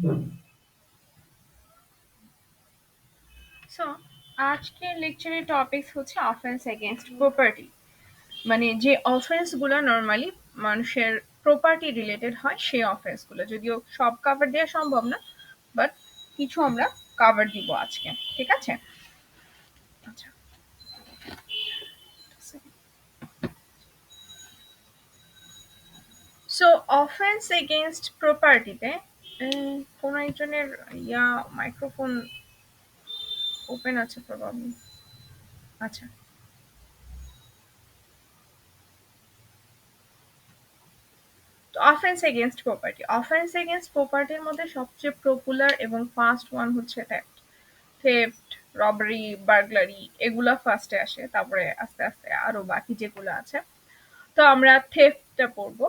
So আজকের লেকচারের topic হচ্ছে অফেন্স এগেইনস্ট প্রপার্টি। মানে যে অফেন্সগুলো নর্মালি মানুষের প্রপার্টি রিলেটেড হয় সেই অফেন্সগুলো, যদিও সব কভার দেওয়া সম্ভব না, বাট কিছু আমরা কভার দিব আজকে। ঠিক আছে? আচ্ছা, সো অফেন্স এগেইনস্ট প্রপার্টিতে কোন একজনের মাইক্রোফোন ওপেন আছে প্রবাবলি। আচ্ছা, offence against property, offence against প্রপার্টির মধ্যে সবচেয়ে পপুলার এবং ফার্স্ট ওয়ান হচ্ছে থেফট, রবারি, বার্গলারি, এগুলা ফার্স্টে আসে, তারপরে আস্তে আস্তে আরো বাকি যেগুলো আছে। তো আমরা থেফটটা পড়বো।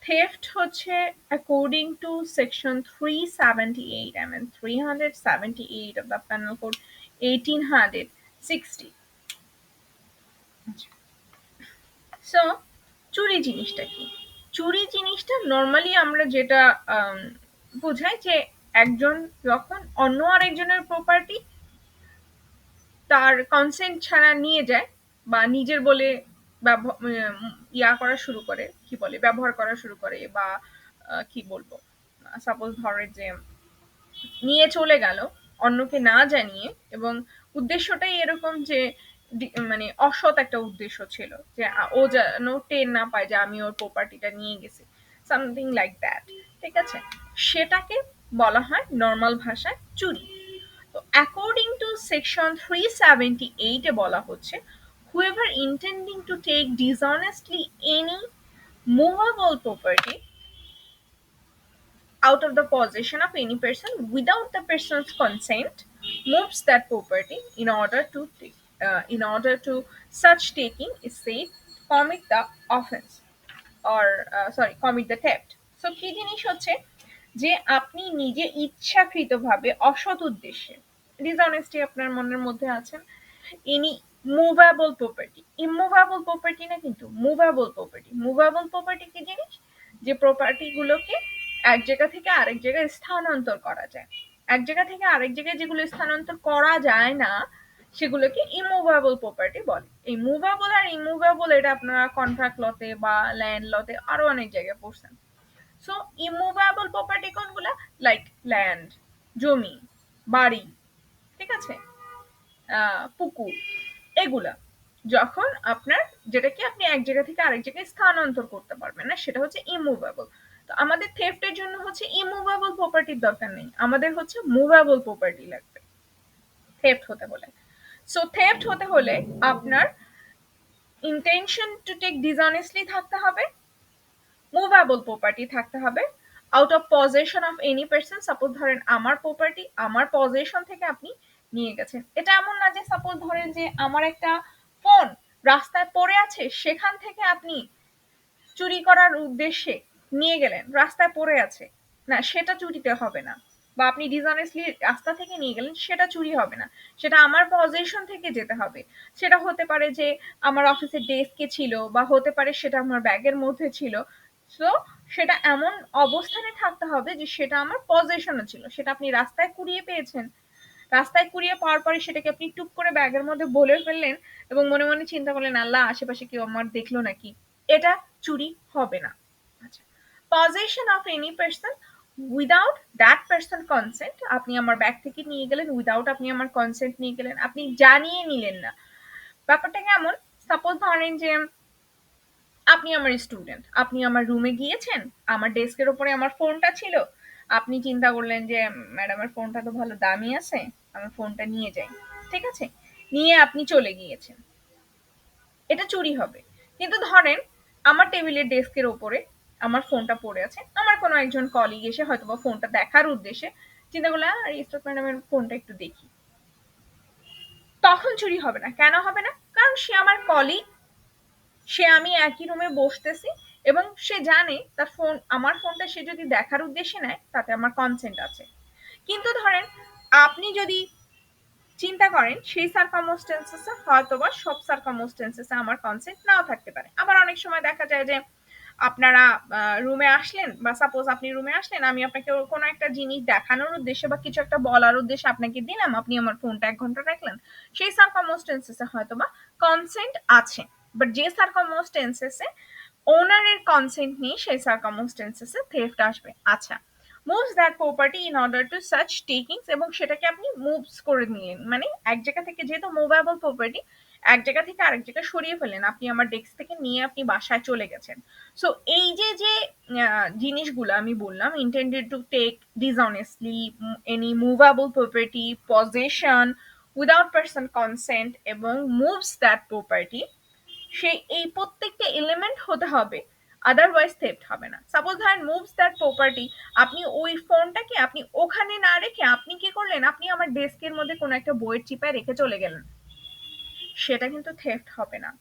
থেফট হচ্ছে according to section 378, I mean 378 of the penal code 1860। So চুরি জিনিসটা কি? চুরি জিনিসটা নর্মালি আমরা যেটা বোঝাই যে একজন যখন অন্য আরেকজনের প্রপার্টি তার কনসেন্ট ছাড়া নিয়ে যায় বা নিজের বলে করা শুরু করে, কি বলে, ব্যবহার করা শুরু করে, বা কি বলবো, সাপোজ ধরে যে নিয়ে চলে গেল অন্যকে না জানিয়ে, এবং উদ্দেশ্যটাই এরকম যে মানে অসৎ একটা উদ্দেশ্য ছিল, যে ও যেন টের না পায় যে আমি ওর প্রপার্টিটা নিয়ে গেছি, সামথিং লাইক দ্যাট। ঠিক আছে? সেটাকে বলা হয় নর্মাল ভাষায় চুরি। তো অ্যাকর্ডিং টু সেকশন 378 এ বলা হচ্ছে, whoever intending to take dishonestly any movable property out of the possession of any person without the person's consent moves that property in order to such taking is said commit the offense or commit the theft। So কি জিনিস হচ্ছে যে আপনি নিজে ইচ্ছাকৃতভাবে অসৎ উদ্দেশ্যে, dishonesty আপনার মনের মধ্যে আছেন, any movable property, immovable property না, কিন্তু মুভেবল প্রপার্টি। মুভেবল প্রপার্টি কি জিনিস? যে প্রপার্টি গুলোকে এক জায়গা থেকে আরেক জায়গায় স্থানান্তর করা যায়। এক জায়গা থেকে আরেক জায়গায় যেগুলো স্থানান্তর করা যায় না সেগুলোকে ইমুভেবল প্রপার্টি বলে। এই মুভেবল আর ইমুভেবল এটা আপনারা কন্ট্রাক্ট লতে বা ল্যান্ড লতে আরো অনেক জায়গায় পড়ছেন। সো ইমুভেবল প্রপার্টি কোনগুলা? লাইক ল্যান্ড, জমি, বাড়ি, ঠিক আছে, পুকুর, এগুলা যখন আপনার, যেটাকে আপনি এক জায়গা থেকে আরেক জায়গায় স্থানান্তর করতে পারবেন না, সেটা হচ্ছে ইমুভেবল। তো আমাদের থেফটের জন্য হচ্ছে ইমুভেবল প্রপার্টির দরকার নেই, আমাদের হচ্ছে মুভেবল প্রপার্টি লাগবে থেফট হতে হলে। সো থেফট হতে হলে আপনার ইন্টেনশন টু টেক ডিসঅনেস্টলি থাকতে হবে, মুভেবল প্রপার্টি থাকতে হবে, out of possession of any person. Suppose ধরেন আমার প্রপার্টি আমার পজেশন থেকে আপনি নিয়ে গেছেন। এটা এমন না যে সাপোজ ধরেন যে আমার একটা ফোন রাস্তায় পড়ে আছে, সেখান থেকে আপনি চুরি করার উদ্দেশ্যে নিয়ে গেলেন, রাস্তায় পড়ে আছে, না, সেটা চুরিতে হবে না। বা আপনি ডিসঅনেস্টলি রাস্তা থেকে নিয়ে গেলেন, সেটা চুরি হবে না, সেটা আমার পজিশন থেকে যেতে হবে। সেটা হতে পারে যে আমার অফিসের ডেস্কে ছিল, বা হতে পারে সেটা আমার ব্যাগের মধ্যে ছিল। সো সেটা এমন অবস্থানে থাকতে হবে যে সেটা আমার পজিশনে ছিল, সেটা আপনি রাস্তায় কুড়িয়ে পেয়েছেন, রাস্তায় কুড়িয়ে পাওয়ার পরে সেটাকে আপনি টুক করে ব্যাগের মধ্যে বলে ফেললেন এবং মনে মনে চিন্তা করলেন আল্লাহ আশেপাশে কেউ আমার দেখলো নাকি, এটা চুরি হবে না। আচ্ছা, possession of any person without that person consent, আপনি আমার ব্যাগ থেকে নিয়ে গেলেন উইদাউট আপনি আমার কনসেন্ট নিয়ে গেলেন, আপনি জানিয়ে নিলেন না। ব্যাপারটা কেমন? সাপোজ ধরেন যে আপনি আমার স্টুডেন্ট, আপনি আমার রুমে গিয়েছেন, আমার ডেস্কের উপরে আমার ফোনটা ছিল, আপনি চিন্তা করলেন যে ম্যাডামের ফোনটা তো ভালো দামি আছে, আমার ফোনটা নিয়ে যাই। ঠিক আছে, নিয়ে আপনি চলে গিয়েছেন, এটা চুরি হবে। কিন্তু ধরেন আমার টেবিলের ডেস্কের ওপরে আমার ফোনটা পড়ে আছে, আমার কোনো একজন কলিগ এসে হয়তো বা ফোনটা দেখার উদ্দেশ্যে চিন্তা করলো ইস্টক ম্যাডামের ফোনটা একটু দেখি, তখন চুরি হবে না। কেন হবে না? কারণ সে আমার কলিগ, সে আমি একই রুমে বসতেছি, এবং সে জানে তার ফোন, আমার ফোনটা সে যদি দেখার উদ্দেশ্যে নেয় তাতে আমার কনসেন্ট আছে। কিন্তু ধরেন আপনি যদি চিন্তা করেন সেই সার্কামস্টেন্সেসে হয়তো বা সব সার্কামস্টেন্সেসে আমার কনসেন্ট নাও থাকতে পারে। আবার অনেক সময় দেখা যায় যে আপনারা রুমে আসলেন, বা সাপোজ আপনি রুমে আসলেন, আমি আপনাকে কোনো একটা জিনিস দেখানোর উদ্দেশ্যে বা কিছু একটা বলার উদ্দেশ্যে আপনাকে দিলাম, আপনি আমার ফোনটা 1 ঘন্টা রাখলেন, সেই সার্কামস্টেন্সেসে হয়তো বা কনসেন্ট আছে। বাট যে সার্কামস্টেন্সেসে ওনারের কনসেন্ট নেই, সেই সার্কামস্টেন্সেসে থেফট আসবে। আচ্ছা, moves that property in order to such takings, এবং সেটাকে আপনি মুভস করে নিলেন, মানে এক জায়গা থেকে, যেহেতু মুভেবল প্রপার্টি, এক জায়গা থেকে আরেক জায়গায় সরিয়ে ফেললেন, আপনি আমার ডেস্ক থেকে নিয়ে আপনি বাসায় চলে গেছেন। সো এই যে যে জিনিসগুলো আমি বললাম, intended to take dishonestly, any movable property, possession without person consent, এবং মুভস দ্যাট প্রপার্টি, সেই এই প্রত্যেকটা এলিমেন্ট হতে হবে, আদারওয়াইজ থেফট হবে না। সাপোজ ধরেন মুভস দ্যাট প্রপার্টি, আপনি ওই ফোনটাকে আপনি ওখানে না রেখে আপনি কি করলেন, আপনি আমার ডেস্কের মধ্যে কোনো একটা বইয়ের চিপায় রেখে চলে গেলেন, সেটা কিন্তু থেফট হবে না।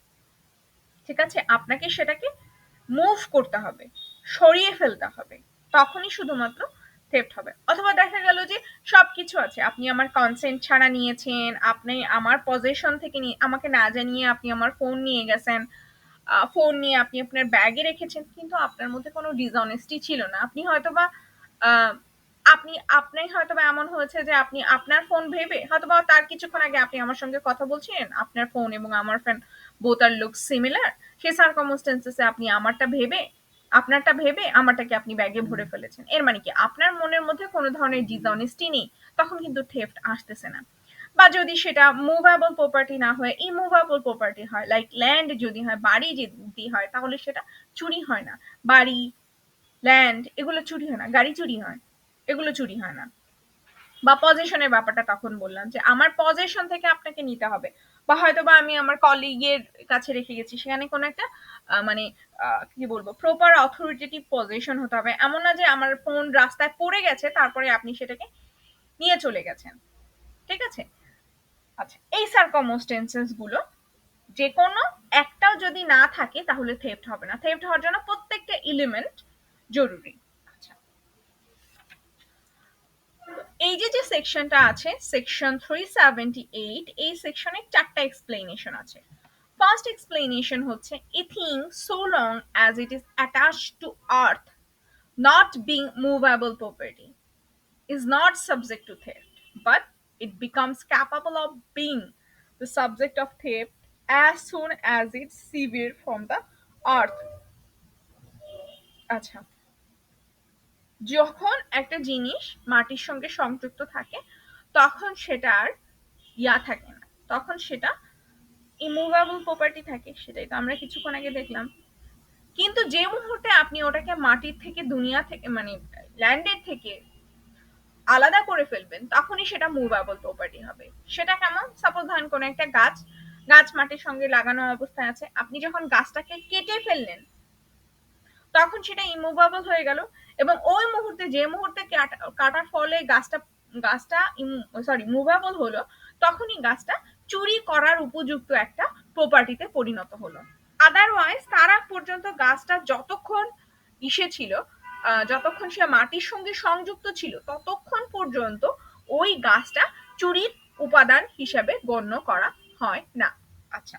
ঠিক আছে, আপনাকে সেটাকে মুভ করতে হবে, সরিয়ে ফেলতে হবে, তখনই শুধুমাত্র থেফট হবে। অথবা দেখা গেল যে সবকিছু আছে, আপনি আমার কনসেন্ট ছাড়া নিয়েছেন, আপনি আমার পজেশন থেকে নিয়ে আমাকে না জানিয়ে আপনি আমার ফোন নিয়ে গেছেন, ফোন নিয়ে আপনি আপনার ব্যাগে রেখেছেন, কিন্তু আপনার মধ্যে কোনো ডিসঅনেস্টি ছিল না। আপনি হয়তোবা আহ, আপনি হয়তোবা এমন হয়েছে যে আপনি আপনার ফোন ভেবে, হয়তোবা তার কিছুক্ষণ আগে আপনি আমার সঙ্গে কথা বলছিলেন, আপনার ফোন এবং আমার ফোন বোথ আর লুক সিমিলার, সেই সার্কামস্টেন্সেসে আপনি আপনারটা ভেবে আমারটাকে আপনি ব্যাগে ভরে ফেলেছেন। এর মানে কি আপনার মনের মধ্যে কোনো ধরনের ডিসঅনেস্টি নেই, তখন কিন্তু থেফট আসতেছে না। বা যদি সেটা মুভেবল প্রপার্টি না হয়, ইমুভেবল প্রপার্টি হয়, লাইক ল্যান্ড যদি হয়, বাড়ি যদি হয়, তাহলে সেটা চুরি হয় না। বাড়ি, ল্যান্ড এগুলো চুরি হয় না, গাড়ি চুরি হয়, এগুলো চুরি হয় না। বা পজেশনের ব্যাপারটা তখন বললাম যে আমার পজেশন থেকে আপনাকে নিতে হবে, বা হয়তো বা আমি আমার কলিগের কাছে রেখে গেছি, সেখানে কোনো একটা মানে কি বলবো, প্রপার অথরিটেটিভ পজিশন হতে হবে। এমন না যে আমার ফোন রাস্তায় পড়ে গেছে তারপরে আপনি সেটাকে নিয়ে চলে গেছেন। ঠিক আছে, আচ্ছা, এই সার্কামস্টেন্সেস গুলো যে কোনো একটাও যদি না থাকে তাহলে থেফট হবে না। থেফট হওয়ার জন্য প্রত্যেকটা এলিমেন্ট জরুরি। আচ্ছা, এই যে যে সেকশনটা আছে, সেকশন 378, এই সেকশনে 4টা এক্সপ্লেনেশন আছে। ফার্স্ট এক্সপ্লেনেশন হচ্ছে, a thing so long as it is attached to earth, not being movable property, is not subject to theft, but it becomes capable of being the subject of theft as soon as it's severed from the earth. আচ্ছা, যখন একটা জিনিস মাটির সঙ্গে সংযুক্ত থাকে তখন সেটা আর থাকে না, তখন সেটা ইমুভেবল প্রপার্টি থাকে, সেটাই তো আমরা কিছুক্ষণ আগে দেখলাম। কিন্তু যে মুহূর্তে আপনি ওটাকে মাটির থেকে, দুনিয়া থেকে, মানে ল্যান্ডের থেকে আলাদা করে ফেলবেন, তখনই সেটা মুভেবল প্রপার্টি হবে। সেটা কেমন? সাপোজ ধরেন কোনো একটা গাছ, গাছ মাটির সঙ্গে লাগানো অবস্থায় আছে, আপনি যখন গাছটাকে কেটে ফেললেন তখন সেটা ইমুভেবল হয়ে গেল, এবং ওই মুহূর্তে, যে মুহূর্তে কাটার ফলে গাছটা গাছটা সরি মুভেবল হলো, তখনই গাছটা চুরি করার উপযুক্ত একটা প্রপার্টিতে পরিণত হলো। আদারওয়াইজ তার আগ পর্যন্ত গাছটা যতক্ষণ ছিল, যতক্ষণ সে মাটির সঙ্গে সংযুক্ত ছিল, ততক্ষণ পর্যন্ত ওই গাছটা চুরির উপাদান হিসেবে গণ্য করা হয় না। আচ্ছা,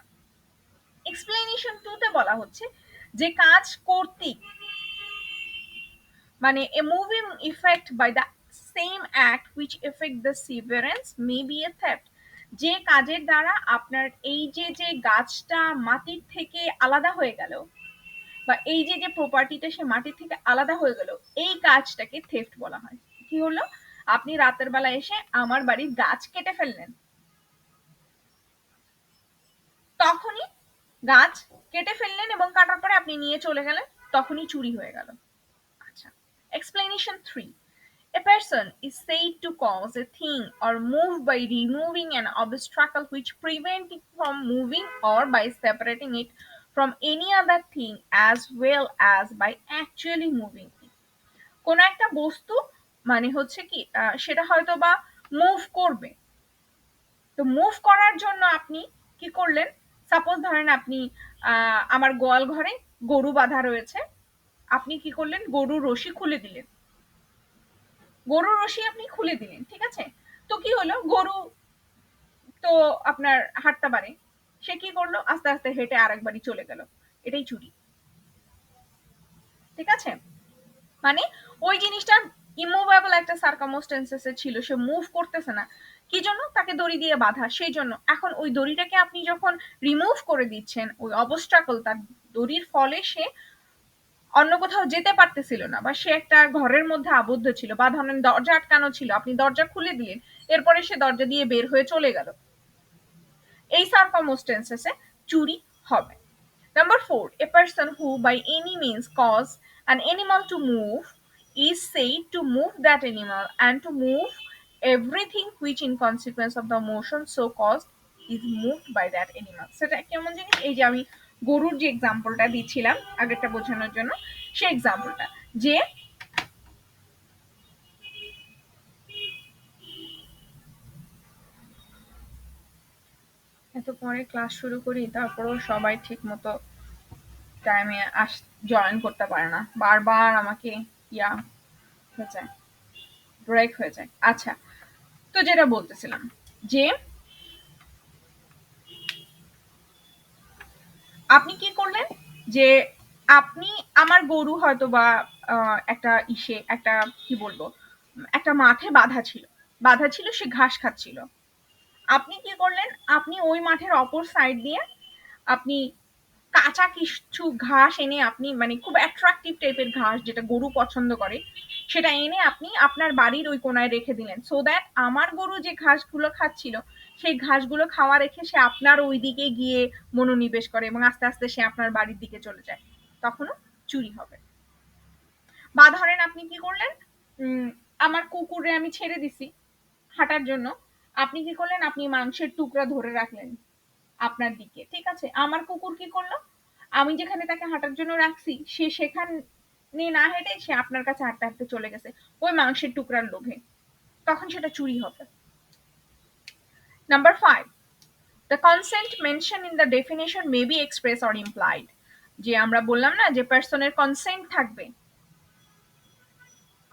এক্সপ্লেনেশন 2 তে বলা হচ্ছে যে কাজ কর্তৃক, মানে a moving effect by the same act which affect the severance may be a theft, যে কাজের দ্বারা আপনার এই যে যে গাছটা মাটির থেকে আলাদা হয়ে গেল, বা এই যে যে প্রপার্টিটা সে মাটির থেকে আলাদা হয়ে গেল, এই কাজটাকে থেফট বলা হয়। কি হলো, আপনি রাতের বেলা এসে আমার বাড়ির গাছ কেটে ফেললেন, তখনই গাছ কেটে ফেললেন এবং কাটার পরে আপনি নিয়ে চলে গেলেন, তখনই চুরি হয়ে গেল। আচ্ছা, explanation 3, a person is said to cause a thing or move by removing an obstacle which prevent it from moving, or by separating it from any other thing, as well as by actually moving it. কোন একটা বস্তু, মানে হচ্ছে কি সেটা হয়তো বা move করবে, তো মুভ করার জন্য আপনি কি করলেন, সাপোজ ধরেন আপনি আমার গোয়াল ঘরে গরু বাঁধা রয়েছে, আপনি কি করলেন, গরুর রশি খুলে দিলেন, গরুর রশি আপনি খুলে দিলেন, ঠিক আছে, তো কি হলো, গরু তো আপনার হাঁটতে পারে, সে কি করলো, আস্তে আস্তে হেঁটে আরেক বাড়ি চলে গেল, এটাই চুরি। ঠিক আছে? মানে ওই জিনিসটা ইমুভেবল একটা সার্কামস্টেন্সেস ছিল, সে মুভ করতেছে না, কি জন্য? তাকে দড়ি দিয়ে বাঁধা, সেই জন্য এখন ওই দড়িটাকে আপনি যখন রিমুভ করে দিচ্ছেন, ওই অবস্ট্রাকল, তার দড়ির ফলে সে অন্য কোথাও যেতে পারতেছিল না, বা সে একটা ঘরের মধ্যে আবদ্ধ ছিল, বা ধরেন দরজা আটকানো ছিল, আপনি দরজা খুলে দিলেন, এরপরে সে দরজা দিয়ে বের হয়ে চলে গেল, এই সার্কামস্টেন্সেসে চুরি হবে। Number 4, a person who by any means cause an animal to move is said to move that animal, and to move everything which in consequence of the motion so caused is moved by that animal. সেটা কেমন জিনিস? এই যে আমি গরুর যে এক্সাম্পলটা দিচ্ছিলাম আগেরটা বোঝানোর জন্য, সেই এক্সাম্পলটা, যে এত পরে ক্লাস শুরু করি তারপরেও সবাই ঠিক মতো টাইমে জয়েন করতে পারে না, বারবার আমাকে ইয়া হয়ে যায়, ব্রেক হয়ে যায়। আচ্ছা, তো যেটা বলতেছিলাম, যে আপনি কি করলেন, যে আপনি, আমার গরু হয়তো বা একটা ইসে একটা কি বলবো, একটা মাঠে বাঁধা ছিল, বাঁধা ছিল, সে ঘাস খাচ্ছিল। আপনি কি করলেন, আপনি ওই মাঠের অপর সাইড দিয়ে আপনি কাঁচা কিছু ঘাস এনে, আপনি মানে খুব অ্যাট্রাকটিভ টাইপের ঘাস যেটা গরু পছন্দ করে, সেটা এনে আপনি আপনার বাড়ির ওই কোনায় রেখে দিলেন, সো দ্যাট আমার গরু যে ঘাসগুলো খাচ্ছিল, সেই ঘাসগুলো খাওয়া রেখে সে আপনার ওই দিকে গিয়ে মনোনিবেশ করে, এবং আস্তে আস্তে সে আপনার বাড়ির দিকে চলে যায়, তখনও চুরি হবে। বা ধরেন আপনি কি করলেন, উম, আমার কুকুরে আমি ছেড়ে দিছি হাঁটার জন্য, আপনি কি করলেন, আপনি মাংসের টুকরা ধরে রাখলেন আপনার দিকে, ঠিক আছে? আমার কুকুর কি করলো, আমি যেখানে তাকে হাঁটার জন্য রাখছি, সে সেখানে না হেঁটে সে আপনার কাছে হাঁটতে হাঁটতে চলে গেছে ওই মাংসের টুকরার লোভে, তখন সেটা চুরি হবে। Number 5, the consent mentioned in the definition may be expressed or implied, যে আমরা বললাম না যে পার্সনের কনসেন্ট থাকবে,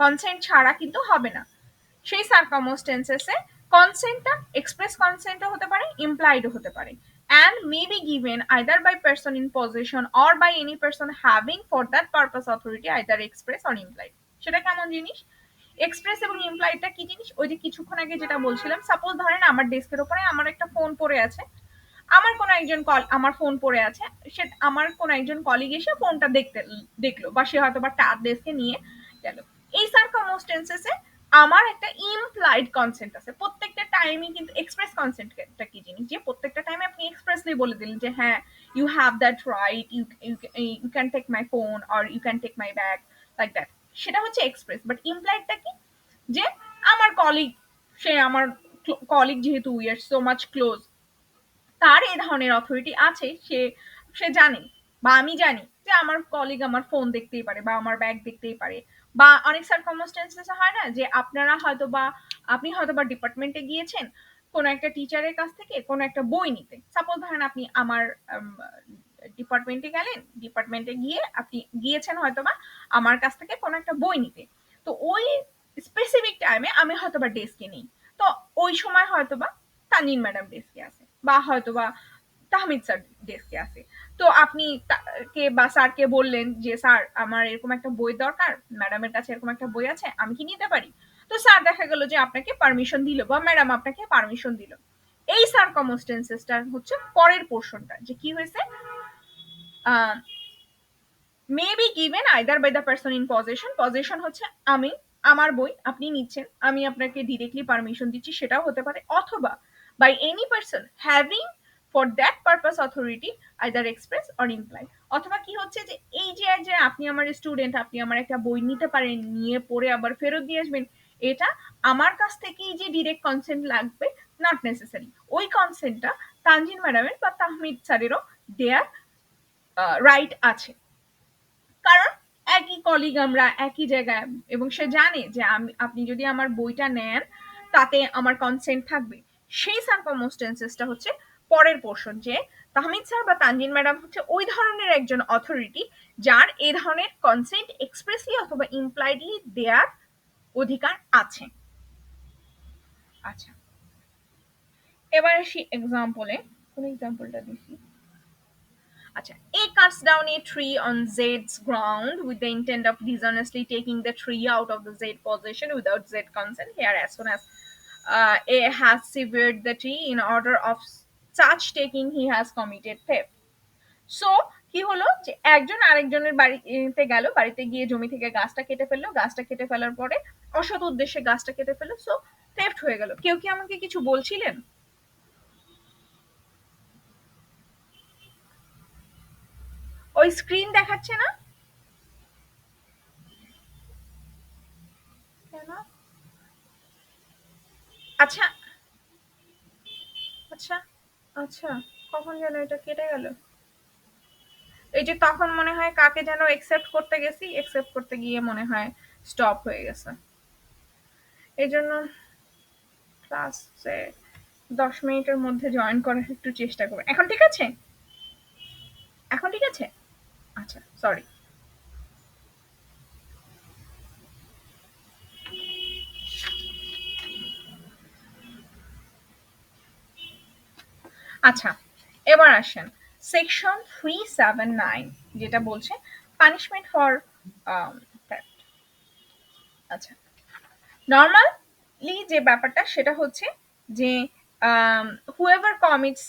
কনসেন্ট ছাড়া কিন্তু হবে না, সেই সার্কামস্টেন্সেসে কনসেন্টটা এক্সপ্রেস কনসেন্টও হতে পারে, ইমপ্লাইডও হতে পারে, and may be given either by person in possession or by any person having for that purpose authority, either express or implied। সেটা কেমন জিনিস? এক্সপ্রেস এবং ইমপ্লাইডটা কি জিনিস? ওই যে কিছুক্ষণ আগে যেটা বলছিলাম, সাপোজ ধরেন আমার ডেস্কের উপরে আমার একটা ফোন পড়ে আছে, আমার কোনো একজন আমার ফোন পড়ে আছে, সে আমার কোনো একজন কলিগ এসে ফোনটা দেখলো, বা সে হয়তো বা তার ডেস্কে নিয়ে গেল, এই সার্কামস্টেন্সেসে আমার একটা ইমপ্লাইড কনসেন্ট আছে। প্রত্যেকটা টাইমই কিন্তু এক্সপ্রেস কনসেন্টটা কি জিনিস, যে প্রত্যেকটা টাইমে আপনি এক্সপ্রেসলি বলে দিলেন যে হ্যাঁ, you have that right, you can take my phone or you can take my bag, like that, সেটা হচ্ছে এক্সপ্রেস। বাট ইমপ্লাইডটা কি, যে আমার কলিগ, সে আমার কলিগ, যেহেতু we are so much close, তার এই ধরনের অথরিটি আছে, সে সে জানে, বা আমি জানি যে আমার কলিগ আমার ফোন দেখতেই পারে, বা আমার ব্যাগ দেখতেই পারে। বা অনেক সার্কামস্টেন্সেস হয় না, যে আপনারা হয়তো বা, আপনি হয়তো বা ডিপার্টমেন্টে গিয়েছেন কোনো একটা টিচারের কাছ থেকে কোনো একটা বই নিতে, সাপোজ ধরেন আপনি আমার ডিপার্টমেন্টে গেলেন, ডিপার্টমেন্টে গিয়ে আপনি গিয়েছেন হয়তো বা আমার কাছ থেকে কোনো একটা বই নিতে, তো ওই স্পেসিফিক টাইমে আমি হয়তো বা ডেস্কে নেই, তো ওই সময় হয়তো বা তানজিন ম্যাডাম ডেস্কে আছে, বা হয়তো বা তাহমিদ স্যার ডেস্কে আছে, তো আপনি কে বা স্যারকে বললেন যে স্যার আমার এরকম একটা বই দরকার, ম্যাডামের কাছে এরকম একটা বই আছে, আমি কি নিতে পারি? তো স্যার দেখা গেল যে আপনাকে পারমিশন দিল, বা ম্যাডাম আপনাকে পারমিশন দিল। এই সার্কামস্টেন্সেসটা হচ্ছে পরের পোর্শনটা, যে কি হয়েছে, may be given either by the person in possession, possession হচ্ছে আমি, আমার বই আপনি নিচ্ছেন, আমি আপনাকে ডিরেক্টলি পারমিশন দিচ্ছি, সেটাও হতে পারে, অথবা by any person having for that purpose authority, either express or imply. অথবা কি হচ্ছে, যে এই যে যে আপনি আমার স্টুডেন্ট, আপনি আমার একটা বই নিতে পারেন, নিয়ে পড়ে আবার ফেরত দিয়ে আসবেন, এটা আমার কাছ থেকেই যে ডিরেক্ট কনসেন্ট লাগবে, নট নেসেসারি, ওই কনসেন্টটা তানজিন ম্যাডামের বা তাহমিদ স্যারেরও দেয়ার রাইট আছে, কারণ একই কলিগ, আমরা একই জায়গায়, এবং সে জানে যে আপনি যদি আমার বইটা নেন তাতে আমার কনসেন্ট থাকবে। সেই সার্কামস্টেন্সেসটা হচ্ছে পরের পোর্শন, যে তাহমিদ স্যার বা তানজিন ম্যাডাম হচ্ছে ওই ধরনের একজন অথরিটি যার এই ধরনের কনসেন্ট এক্সপ্রেসলি অথবা ইমপ্লাইডলি দেয়ার অধিকার আছে। আচ্ছা, এবার আসি এক্সাম্পলে, কোন এক্সাম্পলটা দিছি, আচ্ছা, A cuts down a tree on Z's ground with the intent of dishonestly taking the tree out of the Z possession without Z consent. Here, as soon as A has severed the tree in order of such taking, he has committed theft. So কি হলো যে একজন আরেকজনের বাড়িতে গেল, বাড়িতে গিয়ে জমি থেকে গাছটা কেটে ফেললো, গাছটা কেটে ফেলার পরে অসৎ উদ্দেশ্যে গাছটা কেটে ফেললো, সো থেফট হয়ে গেল। কেউ কি আমাকে কিছু বলছিলেন? ওই স্ক্রিন দেখাচ্ছে না কেন? আচ্ছা, আচ্ছা, আচ্ছা, কখন যেন এটা কেটে গেল। এই যে তখন মনে হয় কাকে যেন একসেপ্ট করতে গেছি, একসেপ্ট করতে গিয়ে মনে হয় স্টপ হয়ে গেছে। এই জন্য ক্লাসে 10 মিনিটের মধ্যে জয়েন করার একটু চেষ্টা করবেন। এখন ঠিক আছে? এখন ঠিক আছে? আচ্ছা, সরি। আচ্ছা, এবার আসেন সেকশন 379 যেটা বলছে পানিশমেন্ট ফর theft। আচ্ছা, নর্মালি যে ব্যাপারটা সেটা হচ্ছে যে whoever commits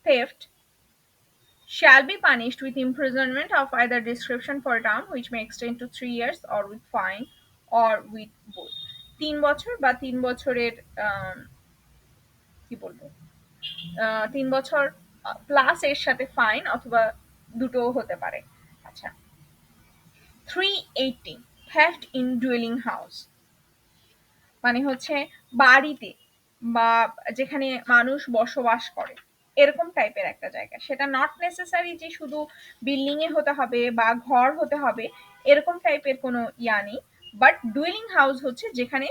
theft shall be punished with imprisonment of either description for a term which may extend to 3 years or with fine or with both। 3 বছর বা 3 বছরের কি বলবো, 3 বছর প্লাস এর সাথে ফাইন অথবা দুটোও হতে পারে। আচ্ছা, 380 theft in dwelling house মানে হচ্ছে বাড়িতে বা যেখানে মানুষ বসবাস করে এরকম টাইপের একটা জায়গা, সেটা নট নেসেসারি যে শুধু বিল্ডিং এ হতে হবে বা ঘর হতে হবে এরকম টাইপের কোনো ইয়া নেই, বাট ডুয়েলিং হাউস হচ্ছে যেখানে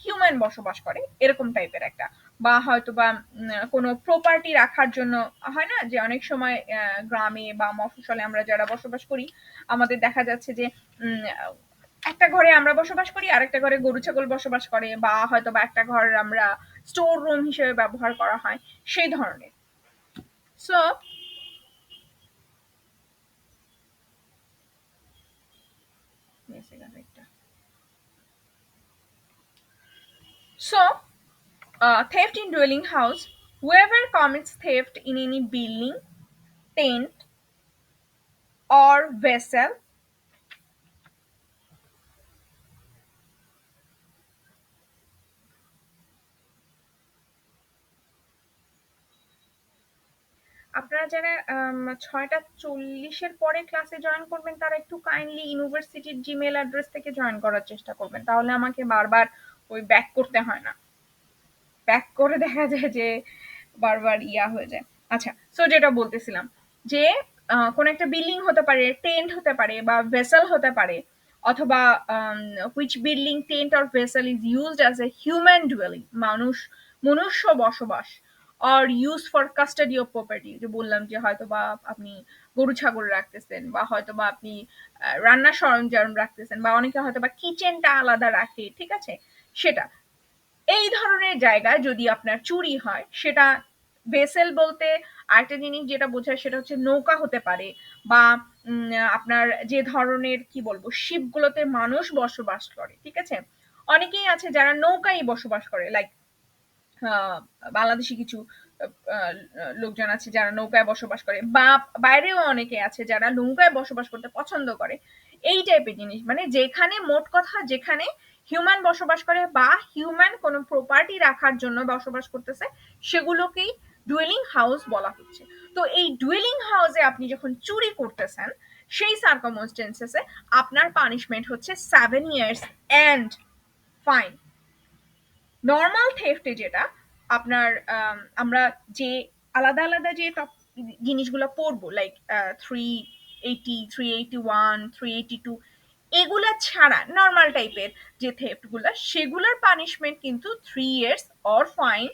হিউম্যান বসবাস করে এরকম টাইপের একটা, বা হয়তো বা কোনো প্রপার্টি রাখার জন্য হয় না যে অনেক সময় গ্রামে বা মফস্বলে আমরা যারা বসবাস করি আমাদের দেখা যাচ্ছে যে উম, একটা ঘরে আমরা বসবাস করি, আরেকটা ঘরে গরু ছাগল বসবাস করে, বা হয়তো বা একটা ঘর আমরা স্টোর রুম হিসেবে ব্যবহার করা হয়, সেই ধরনের। So so theft in dwelling house, whoever commits theft in any building, tent or vessel আপনারা যারা 6টা 40-এর পরে ক্লাসে জয়েন করবেন তারা একটু কাইন্ডলি ইউনিভার্সিটির জিমেল অ্যাড্রেস থেকে জয়েন করার চেষ্টা করবেন, তাহলে আমাকে বারবার ওই ব্যাক করতে হয় না, ব্যাক করে দেখা যায় যে বারবার ইয়া হয়ে যায়। আচ্ছা, সো যেটা বলতেছিলাম যে কোন একটা বিল্ডিং হতে পারে, টেন্ট হতে পারে বা ভেসেল হতে পারে, অথবা which building tent or vessel is used as a human duelling মনুষ্য বসবাস, or use for custody of property, যে বললাম যে হয়তো বা আপনি গরু ছাগল রাখতেছেন, বা হয়তো বা আপনি রান্নার সরঞ্জাম রাখতেছেন, বা অনেকে হয়তো বা কিচেনটা আলাদা রাখে, ঠিক আছে, সেটা এই ধরনের জায়গায় যদি আপনার চুরি হয় সেটা ভেসেল বলতে আরেকটা জিনিস যেটা বোঝায় সেটা হচ্ছে নৌকা হতে পারে, বা আপনার যে ধরনের কি বলবো শিপগুলোতে মানুষ বসবাস করে, ঠিক আছে, অনেকেই আছে যারা নৌকায় বসবাস করে, লাইক বাংলাদেশি কিছু আহ, লোকজন আছে যারা নৌকায় বসবাস করে, বা বাইরেও অনেকে আছে যারা নৌকায় বসবাস করতে পছন্দ করে। এই টাইপের জিনিস মানে যেখানে মোট কথা যেখানে হিউম্যান বসবাস করে বা হিউম্যান কোনো প্রপার্টি রাখার জন্য বসবাস করতেছে সেগুলোকেই ডুয়েলিং হাউস বলা হচ্ছে। তো এই ডুয়েলিং হাউসে আপনি যখন চুরি করতেছেন সেই সার্কামস্টেন্সেসে আপনার পানিশমেন্ট হচ্ছে 7 ইয়ার্স অ্যান্ড ফাইন। নর্মাল থেফটে যেটা আপনার আমরা যে আলাদা আলাদা যে জিনিসগুলো পড়বো লাইক 380, 381, 382 এগুলা ছাড়া নর্মাল টাইপের যে থেফট গুলা সেগুলার পানিশমেন্ট কিন্তু 3 years or fine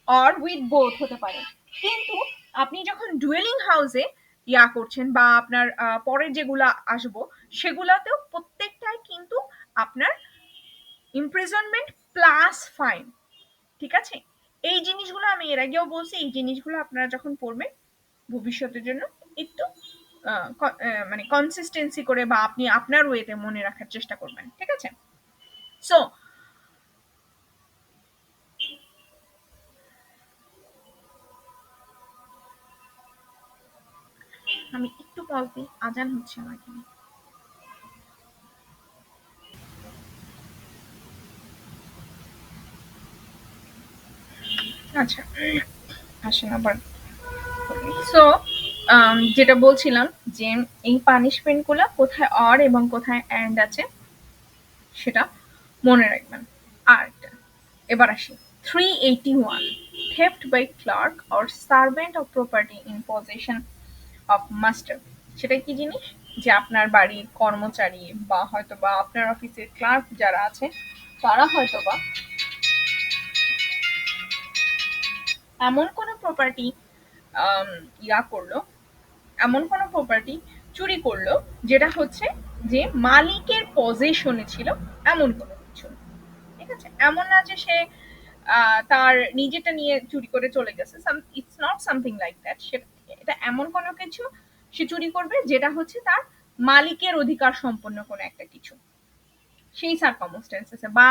or with both হতে পারে। কিন্তু আপনি যখন ডুয়েলিং হাউসে ইয়া করছেন বা আপনার পরের যেগুলা আসবো সেগুলাতেও প্রত্যেকটাই কিন্তু আপনার ইমপ্রিজনমেন্ট প্লাস ফাইন, ঠিক আছে। এই জিনিসগুলো আমি এর আগেও বলছি, এই জিনিসগুলো আপনারা যখন পড়বেন ভবিষ্যতের জন্য একটু মানে কনসিস্টেন্সি করে বা আপনি আপনার ওয়েতে মনে রাখার চেষ্টা করবেন, ঠিক আছে? সো আমি একটু পজ দিই, আজান হচ্ছে আমার এখানে। আচ্ছা, আসেন আবার। সো যেটা বলছিলাম যে এই পানিশমেন্ট গুলো কোথায় অর এবং কোথায় অ্যান্ড আছে সেটা মনে রাখবেন। আর এবার আসি 381, theft by clerk or servant of property in possession of master। সেটা কি জিনিস? যে আপনার বাড়ির কর্মচারী বা হয়তো বা আপনার অফিসের ক্লার্ক যারা আছে তারা হয়তো বা এমন কোনো প্রপার্টি ইয়া করলো, এমন কোনো প্রপার্টি চুরি করলো যেটা হচ্ছে যে মালিকের পজেশনে ছিল, এমন কোনো কিছু, ঠিক আছে? এমন না যে সে তার নিজেটা নিয়ে চুরি করে চলে গেছে, it's not something like that. এটা এমন কোনো কিছু সে চুরি করবে যেটা হচ্ছে তার মালিকের অধিকার সম্পন্ন কোনো একটা কিছু, সেই সার্কামস্টেন্সেসে বা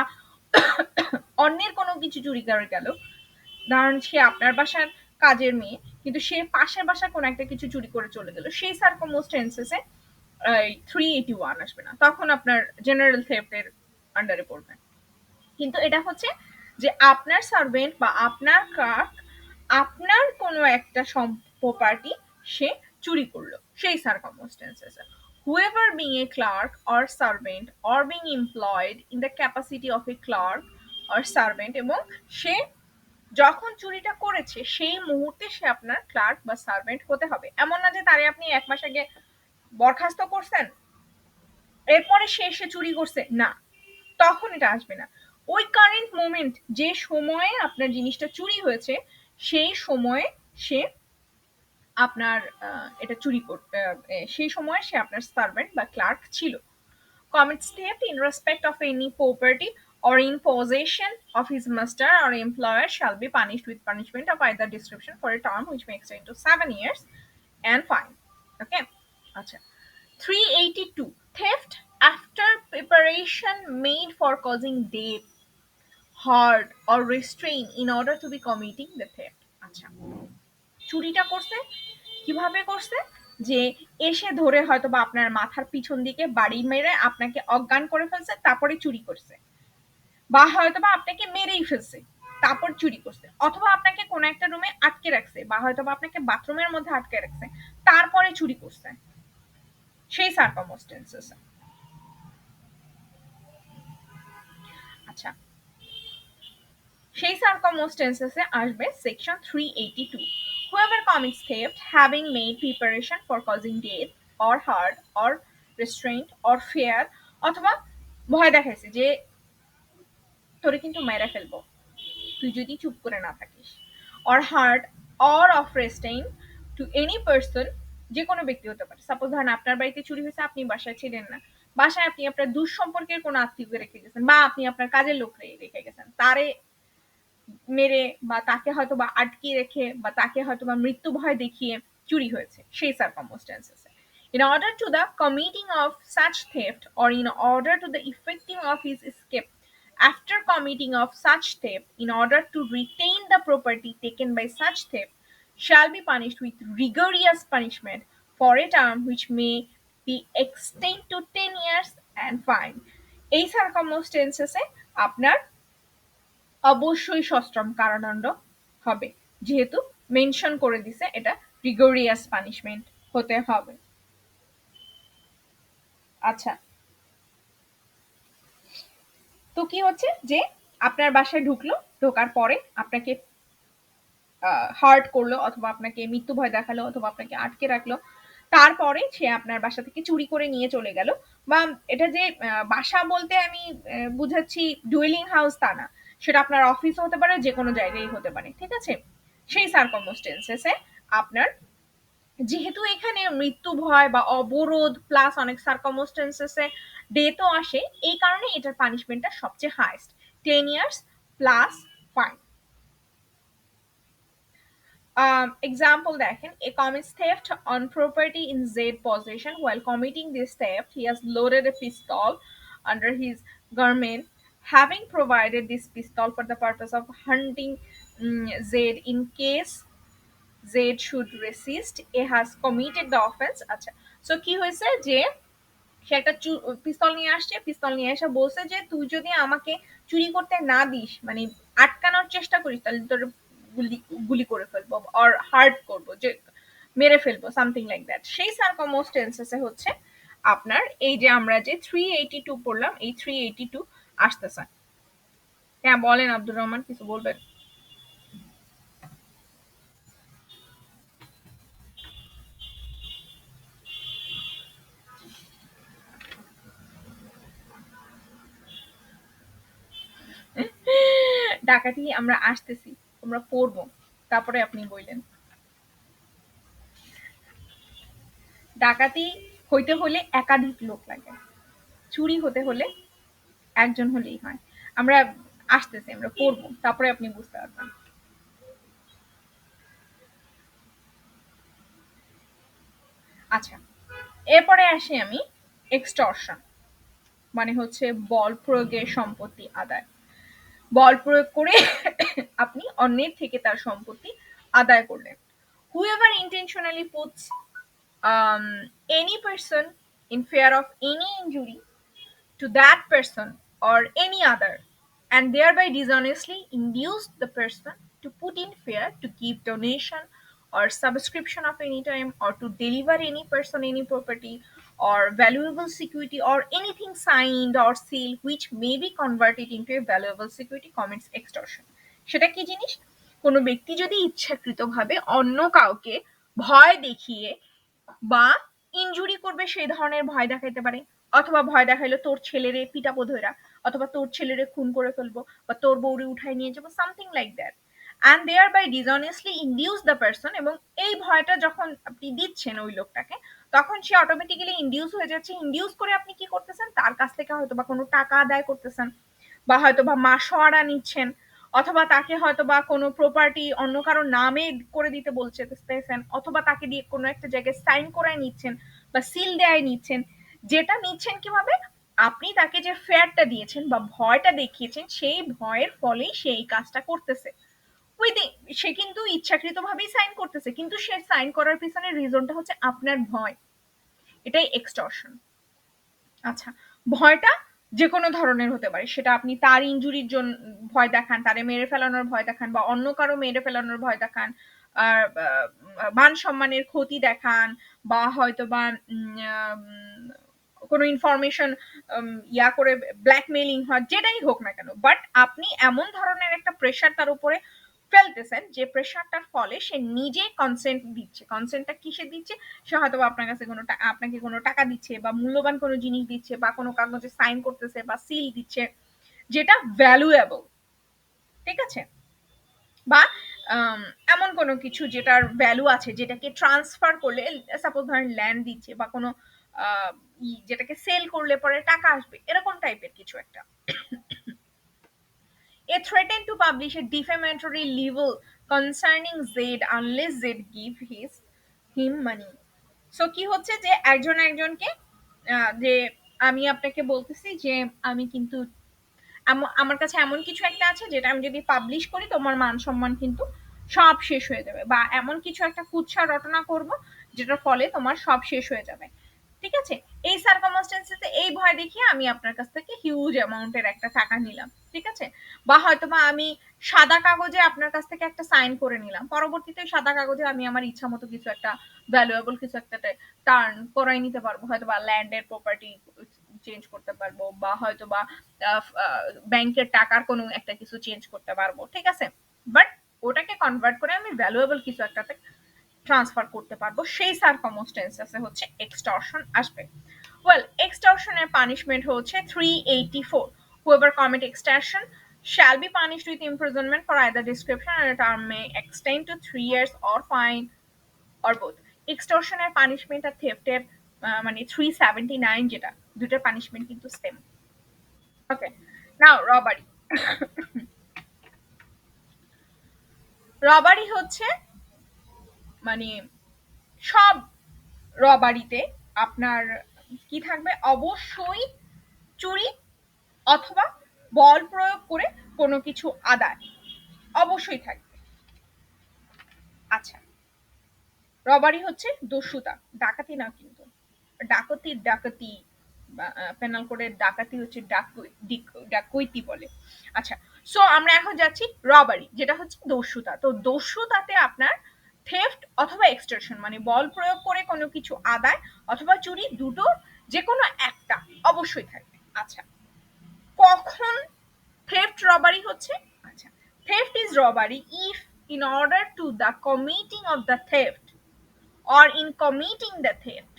অন্যের কোনো কিছু চুরি করে গেল। ধরেন সে আপনার বাসার কাজের মেয়ে, কিন্তু সে পাশের বাসার কোনো একটা কিছু চুরি করে চলে গেল, সেই সার্কামস্টেন্সেসে 381 আসবে না, তখন আপনার জেনারেল থেফটের আন্ডারে পড়বে। কিন্তু এটা হচ্ছে যে আপনার সার্ভেন্ট বা আপনার ক্লার্ক আপনার কোনো একটা প্রপার্টি সে চুরি করলো, সেই circumstances whoever being a clerk or servant or being employed in the capacity of a clerk or servant, এবং সে যখন চুরিটা করেছে সেই মুহূর্তে সে আপনার ক্লার্ক বা সার্ভেন্ট হতে হবে। এমন না যে তারে আপনি এক মাস আগে বরখাস্ত করছেন এরপরে সে এসে চুরি করছে, না, তখন এটা আসবে না। ওই কারেন্ট মোমেন্ট যে সময়ে আপনার জিনিসটা চুরি হয়েছে সেই সময়ে সে আপনার এটা চুরি করতে, সেই সময় সে আপনার সার্ভেন্ট বা ক্লার্ক ছিল। Commits theft in respect of any property or in possession of his master or employer shall be punished with punishment of either description for a term which may extend to 7 years and fine. Okay? আচ্ছা, 382, theft after preparation made for causing death, hurt or restraint in order to be committing the theft। আচ্ছা, চুরিটা করছে কিভাবে করছে? যে এসে ধরে হয়তো বা আপনার মাথার পিছন দিকে বাড়ি মেরে আপনাকে অজ্ঞান করে ফেলছে, তারপরে চুরি করছে, বা হয়তো বা আপনাকে মেরেই ফেলছে তারপর চুরি করছে, অথবা আপনাকে কোনো একটা রুমে আটকে রাখছে বা হয়তো বা আপনাকে বাথরুমের মধ্যে আটকে রাখছে তারপরে চুরি করছে, সেই সার্কামস্টেন্সেস। আচ্ছা, সেই সার্কামস্টেন্সেসে আসবে section 382, whoever commits theft having made preparation for causing death or hurt or restraint or fear, অথবা ভয় দেখাইছে যে তোরে কিন্তু মেরে ফেলবো তুই যদি চুপ করে না থাকিস, or hurt or of restraint to any person, যে কোনো ব্যক্তি হতে পারে। সাপোজ ধরেন আপনার বাড়িতে চুরি হয়েছে, আপনি বাসায় ছিলেন না, বাসায় আপনি আপনার দুঃসম্পর্কের কোনো আত্মীয়কে রেখে গেছেন বা আপনি আপনার কাজের লোক রেখে গেছেন, তারে মেরে বা তাকে হয়তো বা আটকে রেখে বা তাকে হয়তো বা মৃত্যু ভয় দেখিয়ে চুরি হয়েছে, সেই circumstances. In order to the committing of such theft or in order to the effecting of his escape after committing of such theft, in order to retain the property taken by such theft, shall be punished with rigorous punishment for a term which may be extend to 10 years and fine। এই সার্কামস্টেন্সেসে আপনার অবশ্যই সশ্রম কারাদণ্ড হবে, যেহেতু mention করে দিছে এটা রিগোরিয়াস punishment হতে হবে। আচ্ছা, তো কি হচ্ছে যে আপনার বাসায় ঢুকলো, ঢোকার পরে আপনাকে হার্ট করলো অথবা আপনাকে মৃত্যু ভয় দেখালো অথবা আপনাকে আটকে রাখলো, তারপরে সে আপনার বাসা থেকে চুরি করে নিয়ে চলে গেল, বা এটা যে বাসা বলতে আমি বুঝাচ্ছি ডুয়েলিং হাউস তা না, সেটা আপনার অফিস হতে পারে, যে কোনো জায়গায় হতে পারে, ঠিক আছে? সেই সার্কমস্টেন্সেসে আপনার, যেহেতু এখানে মৃত্যু ভয় বা অবরোধ প্লাস অনেক সার্কমস্টেন্সেসে ডেথও আসে, এই কারণে এটার পানিশমেন্টটা সবচেয়ে highest, 10 years plus fine. Example দেখেন, a commits theft on property in Z possession. While committing this theft, he has loaded a pistol under his garment. Having provided this pistol for the purpose of hunting Z in case Z should resist, A has committed the offense. আচ্ছা, so কি হয়েছে যে সে একটা পিস্তল নিয়ে আসছে, পিস্তল নিয়ে এসে বলছে যে তুই যদি আমাকে চুরি করতে না দিস, মানে আটকানোর চেষ্টা করিস, তাহলে তোর গুলি গুলি করে ফেলবো অর হার্ট করবো, যে মেরে ফেলবো, সামথিং লাইক দ্যাট। সেই সার্কামস্টেন্সেসে হচ্ছে আপনার এই যে আমরা যে 382 পড়লাম, এই 382 আসতেছে। হ্যাঁ বলেন আব্দুর রহমান, কিছু বলবেন? ডাকাতি আমরা আসতেছি, আমরা পড়বো, তারপরে আপনি বললেন। ডাকাতি হইতে হলে একাধিক লোক লাগে, চুরি হতে হলে একজন হলেই হয়। আমরা আসতেছি, আমরা পড়বো, তারপরে আপনি বুঝতে পারবেন। আচ্ছা, এরপরে আসি আমি এক্সটর্শন, মানে হচ্ছে বল প্রয়োগে সম্পত্তি আদায়। বল প্রয়োগ করে আপনি অন্যের থেকে তার সম্পত্তি আদায় করলেন। Whoever intentionally puts any person in fear of any injury to that person or any other, and thereby dishonestly induce the person to put in fear, to give donation or subscription of any time, or to deliver any person any property or valuable security or anything signed or sealed which may be converted into a valuable security, commits extortion. সেটা কি জিনিস? কোনো ব্যক্তি যদি ইচ্ছাকৃতভাবে অন্য কাউকে ভয় দেখিয়ে বা ইনজুরি করবে সেই ধরনের ভয় দেখাইতে পারে, অথবা ভয় দেখাইলো তোর ছেলেরে পিটাবো ধইরা, অথবা তোর ছেলেরে খুন করে ফেলবো, বা তোর বউরে উঠাই নিয়ে যাবো, something like that, and they are by dishonestly induce the person. এবং এই ভয়টা যখন আপনি দিচ্ছেন ওই লোকটাকে, তখন সে অটোমেটিক্যালি ইন্ডিউস হয়ে যাচ্ছে। ইন্ডিউস করে আপনি কি করতেছেন, তার কাছ থেকে হয়তো বা কোনো টাকা আদায় করতেছেন, বা হয়তো বা মাসোয়ারা নিচ্ছেন, অথবা তাকে হয়তো বা কোনো প্রপার্টি অন্য কারো নামে করে দিতে বলছেন, অথবা তাকে দিয়ে কোনো একটা জায়গায় সাইন করায় নিচ্ছেন বা সিল দেয় নিচ্ছেন। যেটা নিচ্ছেন কিভাবে, আপনি তাকে যে ফেয়ারটা দিয়েছেন বা ভয়টা দেখিয়েছেন, সেই ভয়ের ফলেই সে এই কাজটা করতেছে। উইথ, সে কিন্তু ইচ্ছাকৃতভাবেই সাইন করতেছে, কিন্তু সে সাইন করার পিছনে রিজনটা হচ্ছে আপনার ভয়। এটাই এক্সটর্শন। আচ্ছা, ভয়টা যে কোনো ধরনের হতে পারে, সেটা আপনি তার ইনজুরির জন্য ভয় দেখান, তারে মেরে ফেলানোর ভয় দেখান, বা অন্য কারো মেরে ফেলানোর ভয় দেখান, আর মান সম্মানের ক্ষতি দেখান, বা হয়তো বা কোনো ইনফরমেশন ইয়া করে ব্ল্যাকমেইলিং হয়, যেটাই হোক না কেন, বাট আপনি এমন ধরনের একটা প্রেশার তার উপরে ফেলতেছেন যে প্রেশারটার ফলে সে নিজে কনসেন্ট দিচ্ছে। কনসেন্টটা কিসে দিচ্ছে? সে হয়তো আপনার কাছে কোনো আপনাকে কোনো টাকা দিচ্ছে, বা মূল্যবান কোনো জিনিস দিচ্ছে, বা কোনো কাগজে সাইন করতেছে, বা সিল দিচ্ছে, যেটা ভ্যালুয়েবল। ঠিক আছে? বা এমন কোনো কিছু যেটার ভ্যালু আছে, যেটাকে ট্রান্সফার করলে, সাপোজ ধরেন ল্যান্ড দিচ্ছে, বা কোনো যেটাকে সেল করলে পরে টাকা আসবে, এরকম টাইপের কিছু একটা। A threatened to publish a defamatory libel concerning Z unless Z give him money. So কি হচ্ছে যে একজন একজনকে যে আমি আপনাকে বলতেছি যে আমি কিন্তু আমার কাছে এমন কিছু একটা আছে যেটা আমি যদি পাবলিশ করি তোমার মান সম্মান কিন্তু সব শেষ হয়ে যাবে, বা এমন কিছু একটা কুৎসা রটনা করব যেটার ফলে তোমার সব শেষ হয়ে যাবে। ঠিক আছে? এই সার্কামস্টেন্সেসে এই ভয় দেখিয়ে আমি আপনার কাছ থেকে হিউজ অ্যামাউন্টের একটা টাকা নিলাম। ঠিক আছে? বা হয়তো বা আমি সাদা কাগজে আপনার কাছ থেকে একটা সাইন করে নিলাম, পরবর্তীতে সাদা কাগজে আমি আমার ইচ্ছা মতো কিছু একটা ভ্যালুয়েবল কিছু একটা টার্ন করাই নিতে পারবো, হয়তো বা ল্যান্ডের প্রপার্টি চেঞ্জ করতে পারবো, বা হয়তো বা ব্যাংকের টাকার কোনো একটা কিছু চেঞ্জ করতে পারবো। ঠিক আছে? বাট ওটাকে কনভার্ট করে আমি ভ্যালুয়েবল কিছু একটাতে ট্রান্সফার করতে পারবো, সেই সার্কামস্টেন্সেসে হচ্ছে এক্সটর্শন আসবে। ওয়েল, এক্সটর্শনের পানিশমেন্ট হচ্ছে 384। Whoever commit extortion shall be punished with imprisonment for either description, and a term may extend to 3 years or fine or both. এক্সটর্শনের পানিশমেন্ট আর থেফটের মানে 379, যেটা দুটোর পানিশমেন্ট কিন্তু same. Okay, now robbery. Robbery হচ্ছে মানে সব রবারিতে আপনার কি থাকবে, অবশ্যই চুরি অথবা বল প্রয়োগ করে কোনো কিছু আদায় অবশ্যই থাকবে। আচ্ছা, রবারি হচ্ছে দস্যুতা, ডাকাতি না কিন্তু। ডাকাতি পেনাল কোডের ডাকাতি হচ্ছে ডাকৈতি বলে। আচ্ছা, সো আমরা এখন যাচ্ছি রবারি, যেটা হচ্ছে দস্যুতা। তো দস্যুতাতে আপনার থেফট অথবা এক্সটর্শন, মানে বল প্রয়োগ করে কোনো কিছু আদায় অথবা চুরি, দুটো যে কোনো একটা অবশ্যই থাকবে। আচ্ছা, কখন theft robbery হচ্ছে? আচ্ছা, theft is robbery if in order to the committing of the theft or in committing the theft,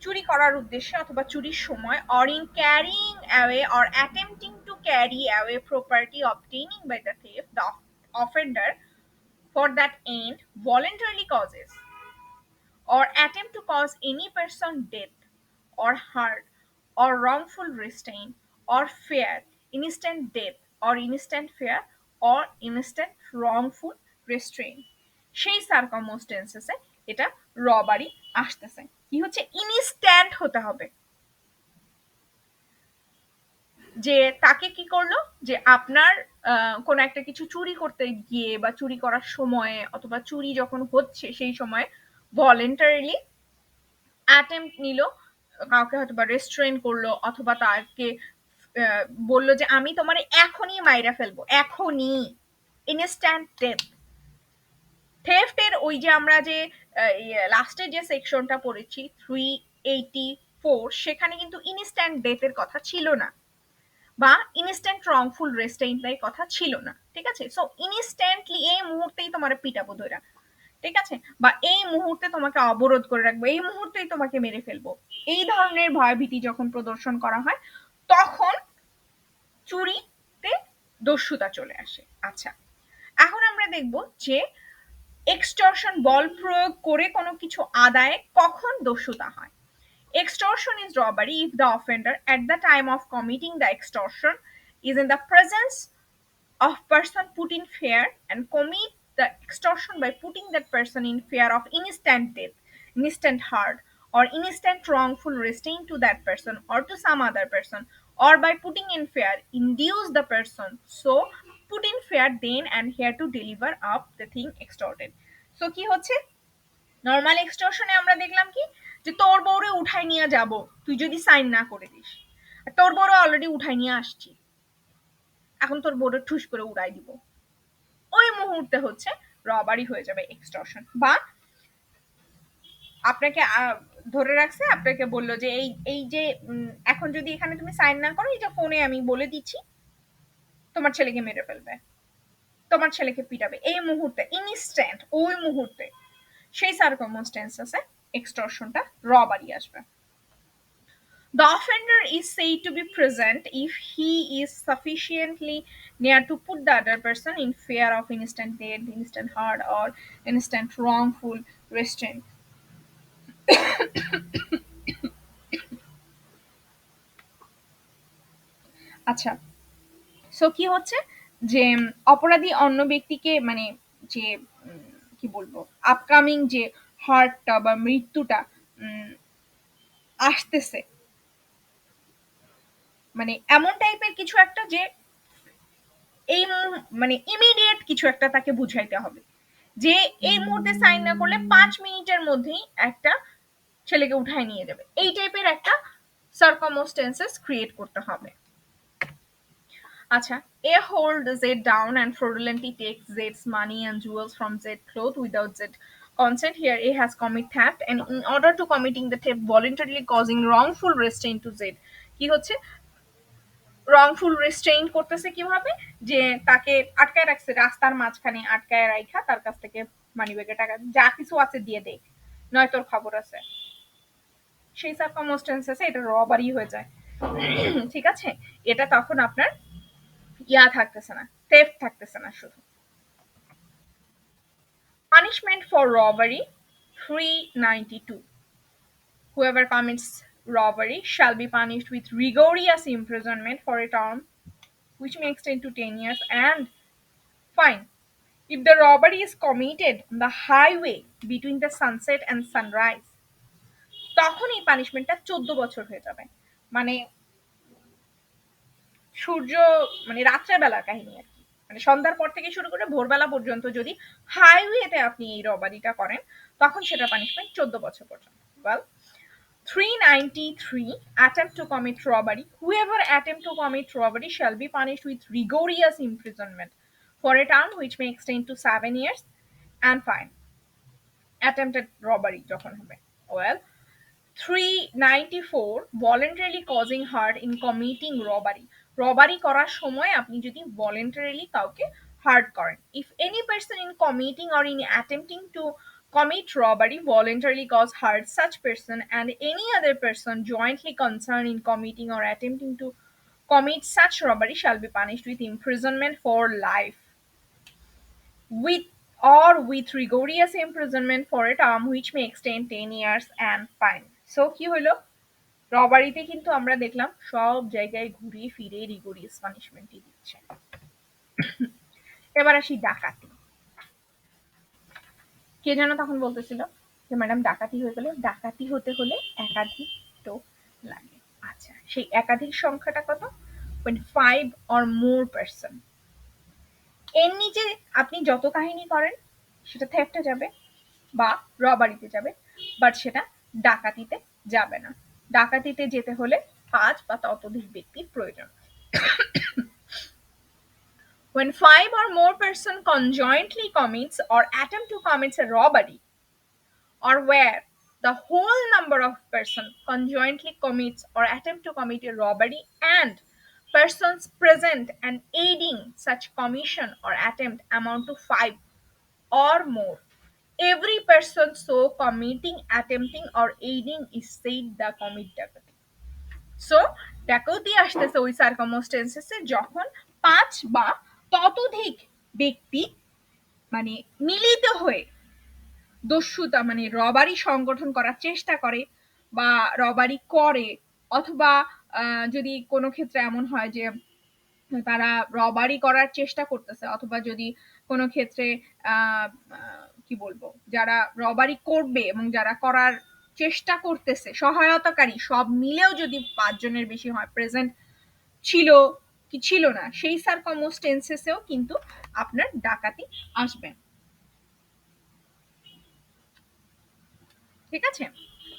চুরি করার উদ্দেশ্যে অথবা চুরির সময়, or in carrying away or attempting to carry away property obtaining by the thief, the offender for that end voluntarily causes or attempt to cause any person death or hurt or wrongful restraint or fear, instant death or instant fear or instant wrongful restraint, সেই সার্কামস্টেন্সেসে এটা robbery আসতেছে। কি হচ্ছে, instant হতে হবে, যে তাকে কি করলো, যে আপনার কোন একটা কিছু চুরি করতে গিয়ে বা চুরি করার সময়ে অথবা চুরি যখন হচ্ছে সেই সময় ভলেন্টারিলি অ্যাটেম্প্ট নিল, কাউকে হয়তো বা রেস্টুরেন্ট করলো অথবা তাকে বললো যে আমি তোমার এখনই মাইরা ফেলবো, এখনই, ইনস্ট্যান্ট ডেথ। থেফটের ওই যে আমরা যে লাস্টের যে সেকশনটা পড়েছি 384, সেখানে কিন্তু ইনস্ট্যান্ট ডেথের কথা ছিল না, বা ইনস্ট্যান্ট রংফুল রেস্টেইনের কথা ছিল না। ঠিক আছে, সো ইনস্ট্যান্টলি এই মুহূর্তেই তোমার পিটাবো ধরা, ঠিক আছে, বা এই মুহূর্তে তোমাকে অবরোধ করে রাখবো, এই মুহূর্তেই তোমাকে মেরে ফেলবো, এই ধরনের ভয়ভীতি যখন প্রদর্শন করা হয় তখন চুরিতে দস্যুতা চলে আসে। আচ্ছা, এখন আমরা দেখব যে এক্সটর্শন, বল প্রয়োগ করে কোনো কিছু আদায়ে কখন দস্যুতা হয়। Extortion is robbery if the offender at the time of committing the extortion is in the presence of person put in fear and commit the extortion by putting that person in fear of instant death, instant hurt, or instant wrongful restraint to that person or to some other person, or by putting in fear induce the person so put in fear then and here to deliver up the thing extorted. So কি হচ্ছে, normal এক্সটর্শনে আমরা দেখলাম কি, যে তোর বউরে উঠাই নিয়ে যাব তুই যদি সাইন না করে দিস, তোর বউরে অলরেডি উঠাই নিয়ে আসছি, এখন তোর বউরে ঠুস করে উড়াই দিব, ওই মুহূর্তে হচ্ছে রবারি হয়ে যাবে এক্সটর্শন। বা আপনাকে ধরে রাখছে, আপনাকে বললো যে এই এই যে এখন যদি এখানে তুমি সাইন না করো, এই যে ফোনে আমি বলে দিচ্ছি তোমার ছেলেকে মেরে ফেলবে, তোমার ছেলেকে পিটাবে, এই মুহূর্তে ইনস্ট্যান্ট, ওই মুহূর্তে, সেই সার্কামস্টেন্সেসে এক্সটর্শনটা রবারি আসবে। The offender is said to be present if he is sufficiently near to put the other person in fear of instant death, instant hurt, or instant wrongful restraint. আচ্ছা, সো কি হচ্ছে, যে অপরাধী অন্য ব্যক্তিকে, মানে যে কি বলবো, আপকামিং যে হার্টটা বা মৃত্যুটা আসতেছে, মানে এমন টাইপের কিছু একটা, যে এই মানে ইমিডিয়েট কিছু একটা তাকে বুঝাইতে হবে, যে এই মুহূর্তে সাইন না করলে 5 মিনিটের মধ্যেই একটা ছেলেকে উঠায় নিয়ে যাবে, এই টাইপের একটা সার্কামস্টেন্সেস ক্রিয়েট করতে হবে। আচ্ছা, A hold Z down and fraudulently takes Z's money and jewels from Z cloth without Z consent. Here A has commit theft and in order to committing the theft voluntarily causing wrongful restraint to Z. কি হচ্ছে, wrongful restrain করতেছে কিভাবে, যে তাকে আটকায় রাখছে রাস্তার মাঝখানে, আটকায় রাখা তার কাছ থেকে মানিব্যাগে টাকা যা কিছু আছে দিয়ে দেখ, নয় তোর খবর আছে, সেই সার্কামস্টেন্সেসে এটা রবারি হয়ে যায়। ঠিক আছে, এটা তখন আপনার থাকতেছে না, থেফট থাকতেছে না শুধু। Punishment for robbery 392, whoever commits robbery shall be punished with rigorous imprisonment for a term which may extend to 10 years and fine If the robbery is committed on the highway between the sunset and sunrise, তখন এই পানিশমেন্টটা 14 বছর হয়ে যাবে। মানে সূর্য মানে রাত্রের বেলার কাহিনী আর কি, মানে সন্ধ্যার পর থেকে শুরু করে ভোরবেলা পর্যন্ত যদি হাইওয়েতে আপনি এই রবারিটা করেন, তখন সেটা পানিশমেন্ট 14 বছর পর্যন্ত। Well, 393, attempt to commit robbery. Whoever attempt to commit robbery shall be punished with rigorous imprisonment for a term which may extend to 7 years and fine. Attempted robbery যখন হবে। Well, 394, voluntarily causing hurt in committing robbery. Robbery করার সময় আপনি যদি voluntarily কাউকে heart করেন, if any person in committing or in attempting to commit robbery voluntarily cause hurt such person and any other person jointly concerned in committing or attempting to commit such robbery shall be punished with imprisonment for life, with or with rigorous imprisonment for a term which may extend 10 years and fine. So কি হলো, রবারিতে কিন্তু আমরা দেখলাম সব জায়গায় ঘুরে ফিরে রিগোরিয়াস পানিশমেন্টই দিচ্ছে। এবার আসি ডাকাতি। কে যেন তখন বলতেছিল যে ম্যাডাম ডাকাতি হয়ে গেলে, ডাকাতি হতে হলে একাধিক টোপ লাগে। আচ্ছা, সেই একাধিক সংখ্যাটা কত? 5 or more person। এর নিচে আপনি যত কাহিনী করেন সেটা থেফটে যাবে বা রবারিতে যাবে, বাট সেটা ডাকাতিতে যাবে না। ডাকাতিতে যেতে হলে 5 বা ততোধিক ব্যক্তির প্রয়োজন। When 5 or more person conjointly commits or attempt to commit a robbery, or where the whole number of person conjointly commits or attempt to commit a robbery and persons present and aiding such commission or attempt amount to 5 or more, every person so committing, attempting or aiding is said the commit ডাকাতি। So ডাকাতি আসতেছে ওই সার্কামস্টেন্সেসে যখন 5 বা ততোধিক ব্যক্তি মানে মিলিত হয়ে দস্যুতা মানে রবারি সংগঠন করার চেষ্টা করে বা রবারি করে, অথবা যদি কোনো ক্ষেত্রে এমন হয় যে তারা রবারি করার চেষ্টা করতেছে, অথবা যদি কোনো ক্ষেত্রে কি বলবো, যারা রবারি করবে এবং যারা করার চেষ্টা করতেছে সহায়তাকারী সব মিলেও যদি 5 জনের বেশি হয়, প্রেজেন্ট ছিল কি ছিল না, সেই সার্কামস্টেন্সেসেও কিন্তু আপনার ডাকাতি আসবে। ঠিক আছে?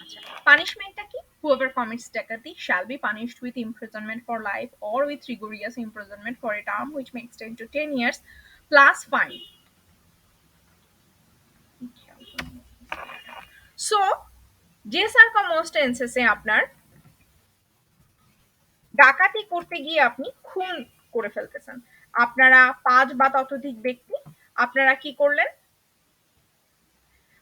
আচ্ছা, পানিশমেন্টটা কি? Whoever commits ডাকাতি shall be punished with imprisonment for life or with rigorous imprisonment for a term which may extend to 10 years plus fine. So, যে সার্কামস্টেন্সেসে আপনার ডাকাতি করতে গিয়ে আপনি খুন করে ফেলতেছেন, আপনারা 5 বা ততোধিক ব্যক্তি আপনারা কি করলেন,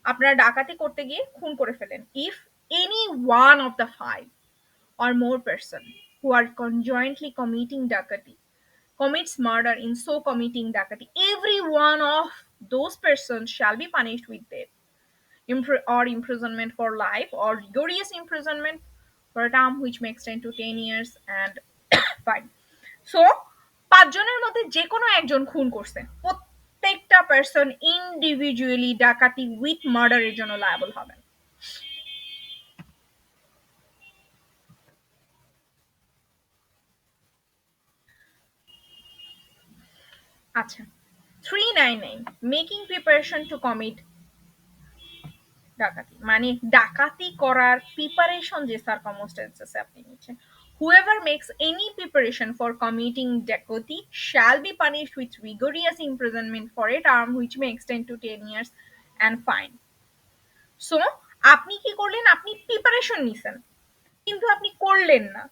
আপনারা ডাকাতি করতে গিয়ে খুন করে ফেলেন, if any one of the 5 or more person who are conjointly committing dakati commits murder in so committing dakati, every one of those persons shall be punished with death or imprisonment for life or rigorous imprisonment for a term which may extend to 10 years and fine. So 5 জনের মধ্যে যে কোনো একজন খুন করছে, প্রত্যেকটা person individually ডাকাতি with মার্ডারের জন্য লায়াবল হবেন। আচ্ছা, 399, মেকিং প্রিপারেশন টু কমিট ডাকাতি, মানে ডাকাতি করার প্রিপারেশন যে সার্কামস্টেন্সেসে আপনি নিচ্ছেন, whoever makes any preparation for committing ডাকাতি shall be punished with rigorous imprisonment for a term which may extend to 10 years and fine. So আপনি কি করলেন, আপনি প্রিপারেশন নিছেন কিন্তু আপনি করলেন না,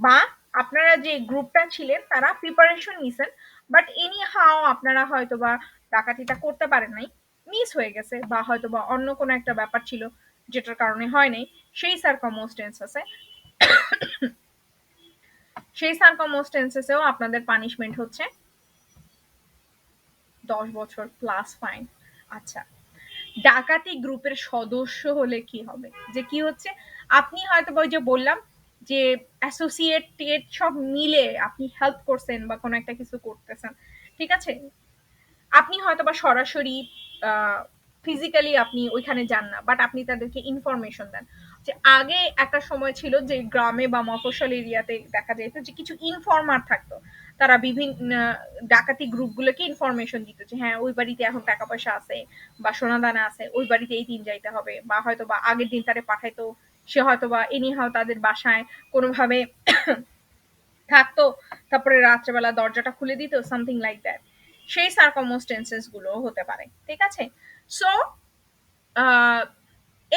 বা আপনারা যে গ্রুপটা ছিলেন তারা প্রিপারেশন নিছেন, বাট এনি হাও আপনারা হয়তো বা ডাকাতিটা করতে পারেন নাই, মিস হয়ে গেছে, বা হয়তো বা অন্য কোনো একটা ব্যাপার ছিল যেটার কারণে হয় নাই, সেই সার্কামস্টেন্সেসে সেই সার্কামস্টেন্সেসেও আপনাদের পানিশমেন্ট হচ্ছে 10 বছর প্লাস ফাইন। আচ্ছা, ডাকাতি গ্রুপের সদস্য হলে কি হবে, যে কি হচ্ছে, আপনি হয়তো ওই যে বললাম যে অ্যাসোসিয়েটেড সব মিলে আপনি হেল্প করছেন বা কোনো একটা কিছু করতেছেন, ঠিক আছে, আপনি হয়তোবা সরাসরি ফিজিক্যালি আপনি ওইখানে যান না, বাট আপনি তাদেরকে ইনফরমেশন দেন। যে আগে একটা সময় ছিল যে গ্রামে বা মফস্বল এরিয়াতে দেখা যেত যে কিছু ইনফর্মার থাকতো, তারা বিভিন্ন ডাকাতি গ্রুপগুলোকে ইনফরমেশন দিত যে হ্যাঁ ওই বাড়িতে এখন টাকা পয়সা আছে বা সোনাদানা আছে, ওই বাড়িতে এই দিন যাইতে হবে, বা হয়তো বা আগের দিন তারে পাঠাইতো, সে হয়তো বা এনিহাও তাদের বাসায় কোনোভাবে থাকতো, তারপরে রাত্রেবেলা দরজাটা খুলে দিত, সামথিং লাইক দ্যাট। সেই সার্কামস্টেন্সেস গুলো হতে পারে, ঠিক আছে? সো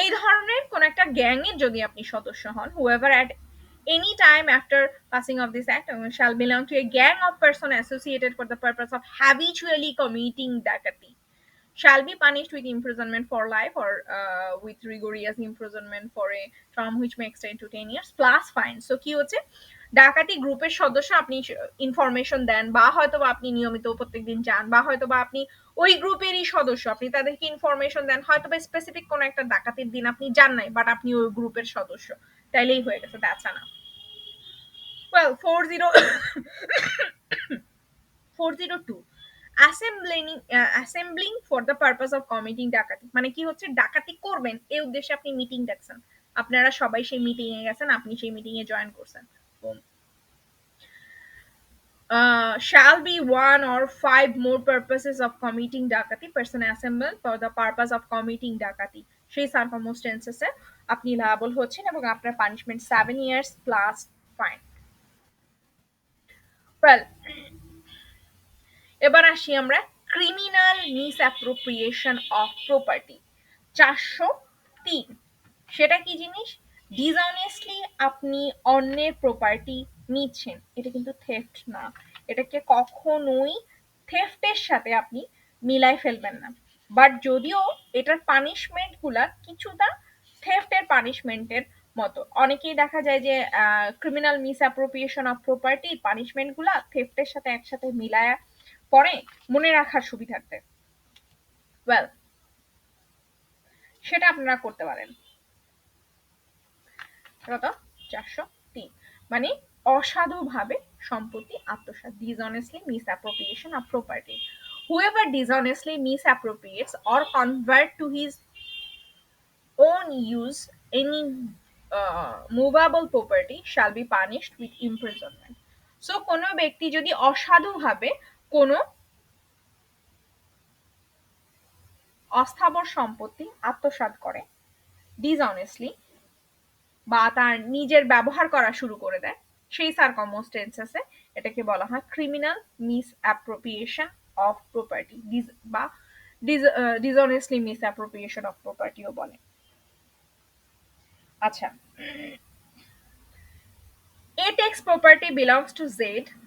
এই ধরনের কোন একটা গ্যাং এর যদি আপনি সদস্য হন, whoever at any time after passing of this act shall belong to a gang of person associated for the purpose of habitually committing ডাকাতি shall be punished with imprisonment for life or with rigorous imprisonment for a term which may extend to 10 years plus fine. So কি হচ্ছে, ডাকাতি গ্রুপের সদস্য আপনি information দেন, বা হয়তো বা আপনি নিয়মিত প্রত্যেকদিন যান, বা হয়তো বা আপনি ওই গ্রুপেরই সদস্য, আপনি তাদেরকে ইনফরমেশন দেন, হয়তো বা স্পেসিফিক কোন একটা ডাকাতির দিন আপনি যান নাই, বাট আপনি ওই গ্রুপের সদস্য, তাইলেই হয়ে গেছে, দ্যাটস না। Well 402 assembling for the purpose of committing ডাকাতি, মানে কি হচ্ছে, ডাকাতি করবেন এই উদ্দেশ্যে আপনি মিটিং ডাকছেন, আপনারা সবাই সেই মিটিং এ গেছেন, আপনি সেই মিটিং এ জয়েন করছেন। Shall be one or five more purposes of committing ডাকাতি person assembled for the purpose of committing ডাকাতি, সেই সার্কামস্টেন্সেস এ আপনি লায়াবল হচ্ছেন এবং আপনার punishment 7 years plus fine. Well, এবার আসি আমরা ক্রিমিনাল মিসঅ্যাপ্রোপ্রিয়েশন অফ প্রপার্টি 403। সেটা কি জিনিস? ডিসঅনেস্টলি আপনি অন্যের প্রপার্টি নিচ্ছেন, এটা কিন্তু থেফট না, এটাকে কখনোই থেফটের সাথে আপনি মিলাই ফেলবেন না। বাট যদিও এটার পানিশমেন্ট গুলা কিছুটা থেফটের পানিশমেন্টের মতো, অনেকেই দেখা যায় যে ক্রিমিনাল মিসঅ্যাপ্রোপ্রিয়েশন অফ প্রপার্টির পানিশমেন্ট গুলা থেফটের সাথে একসাথে মিলায়া পরে মনে রাখার সুবিধার্থে। ওয়েল, সেটা আপনারা করতে পারেন। কত? 403, মানে অসাধুভাবে সম্পত্তি আত্মসাৎ, dishonestly misappropriation of property. Whoever dishonestly misappropriates or convert to his own use any movable property shall be punished with imprisonment. So কোনো ব্যক্তি যদি অসাধুভাবে কোনো অস্থাবর সম্পত্তি আত্মসাৎ করে ডিসঅনেস্টলি, বা তার নিজের ব্যবহার করা শুরু করে দেয়, সেই সার্কামস্টেন্সেসে এটাকে বলা হয় ক্রিমিনাল মিসঅ্যাপ্রোপ্রিয়েশন অফ প্রপার্টি, বা ডিসঅনেস্টলি মিসঅ্যাপ্রোপ্রিয়েশন অফ প্রপার্টিও বলে। আচ্ছা, A takes property belongs to Z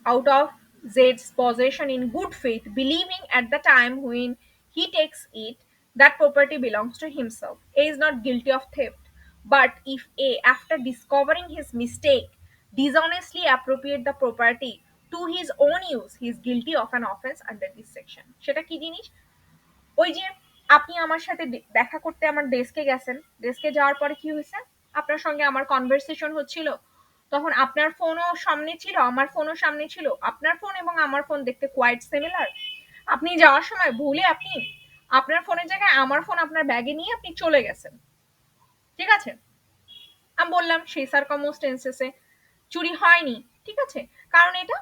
out of Z's possession in good faith, believing at the time when he takes it that property belongs to himself. A is not guilty of theft. But if A, after discovering his mistake, dishonestly appropriate the property to his own use, he is guilty of an offense under this section. সেটা কি জিনিস? ওই যে আপনি আমার সাথে দেখা করতে আমার ডেস্কে গেছেন, ডেস্কে যাওয়ার পরে কি হয়েছে, আপনার সঙ্গে আমার কনভারসেশন হচ্ছিল, তখন আপনার ফোনও সামনে ছিল, আমার ফোনও সামনে ছিল, আপনার ফোন এবং আমার ফোন দেখতে কোয়াইট সিমিলার। আপনি যাওয়ার সময় ভুলে আপনি আপনার ফোনের জায়গায় আমার ফোন আপনার ব্যাগে নিয়ে আপনি চলে গেছেন, ঠিক আছে? আমি বললাম সেই সার্কামস্টেন্সেসে চুরি হয়নি, ঠিক আছে, কারণ এটা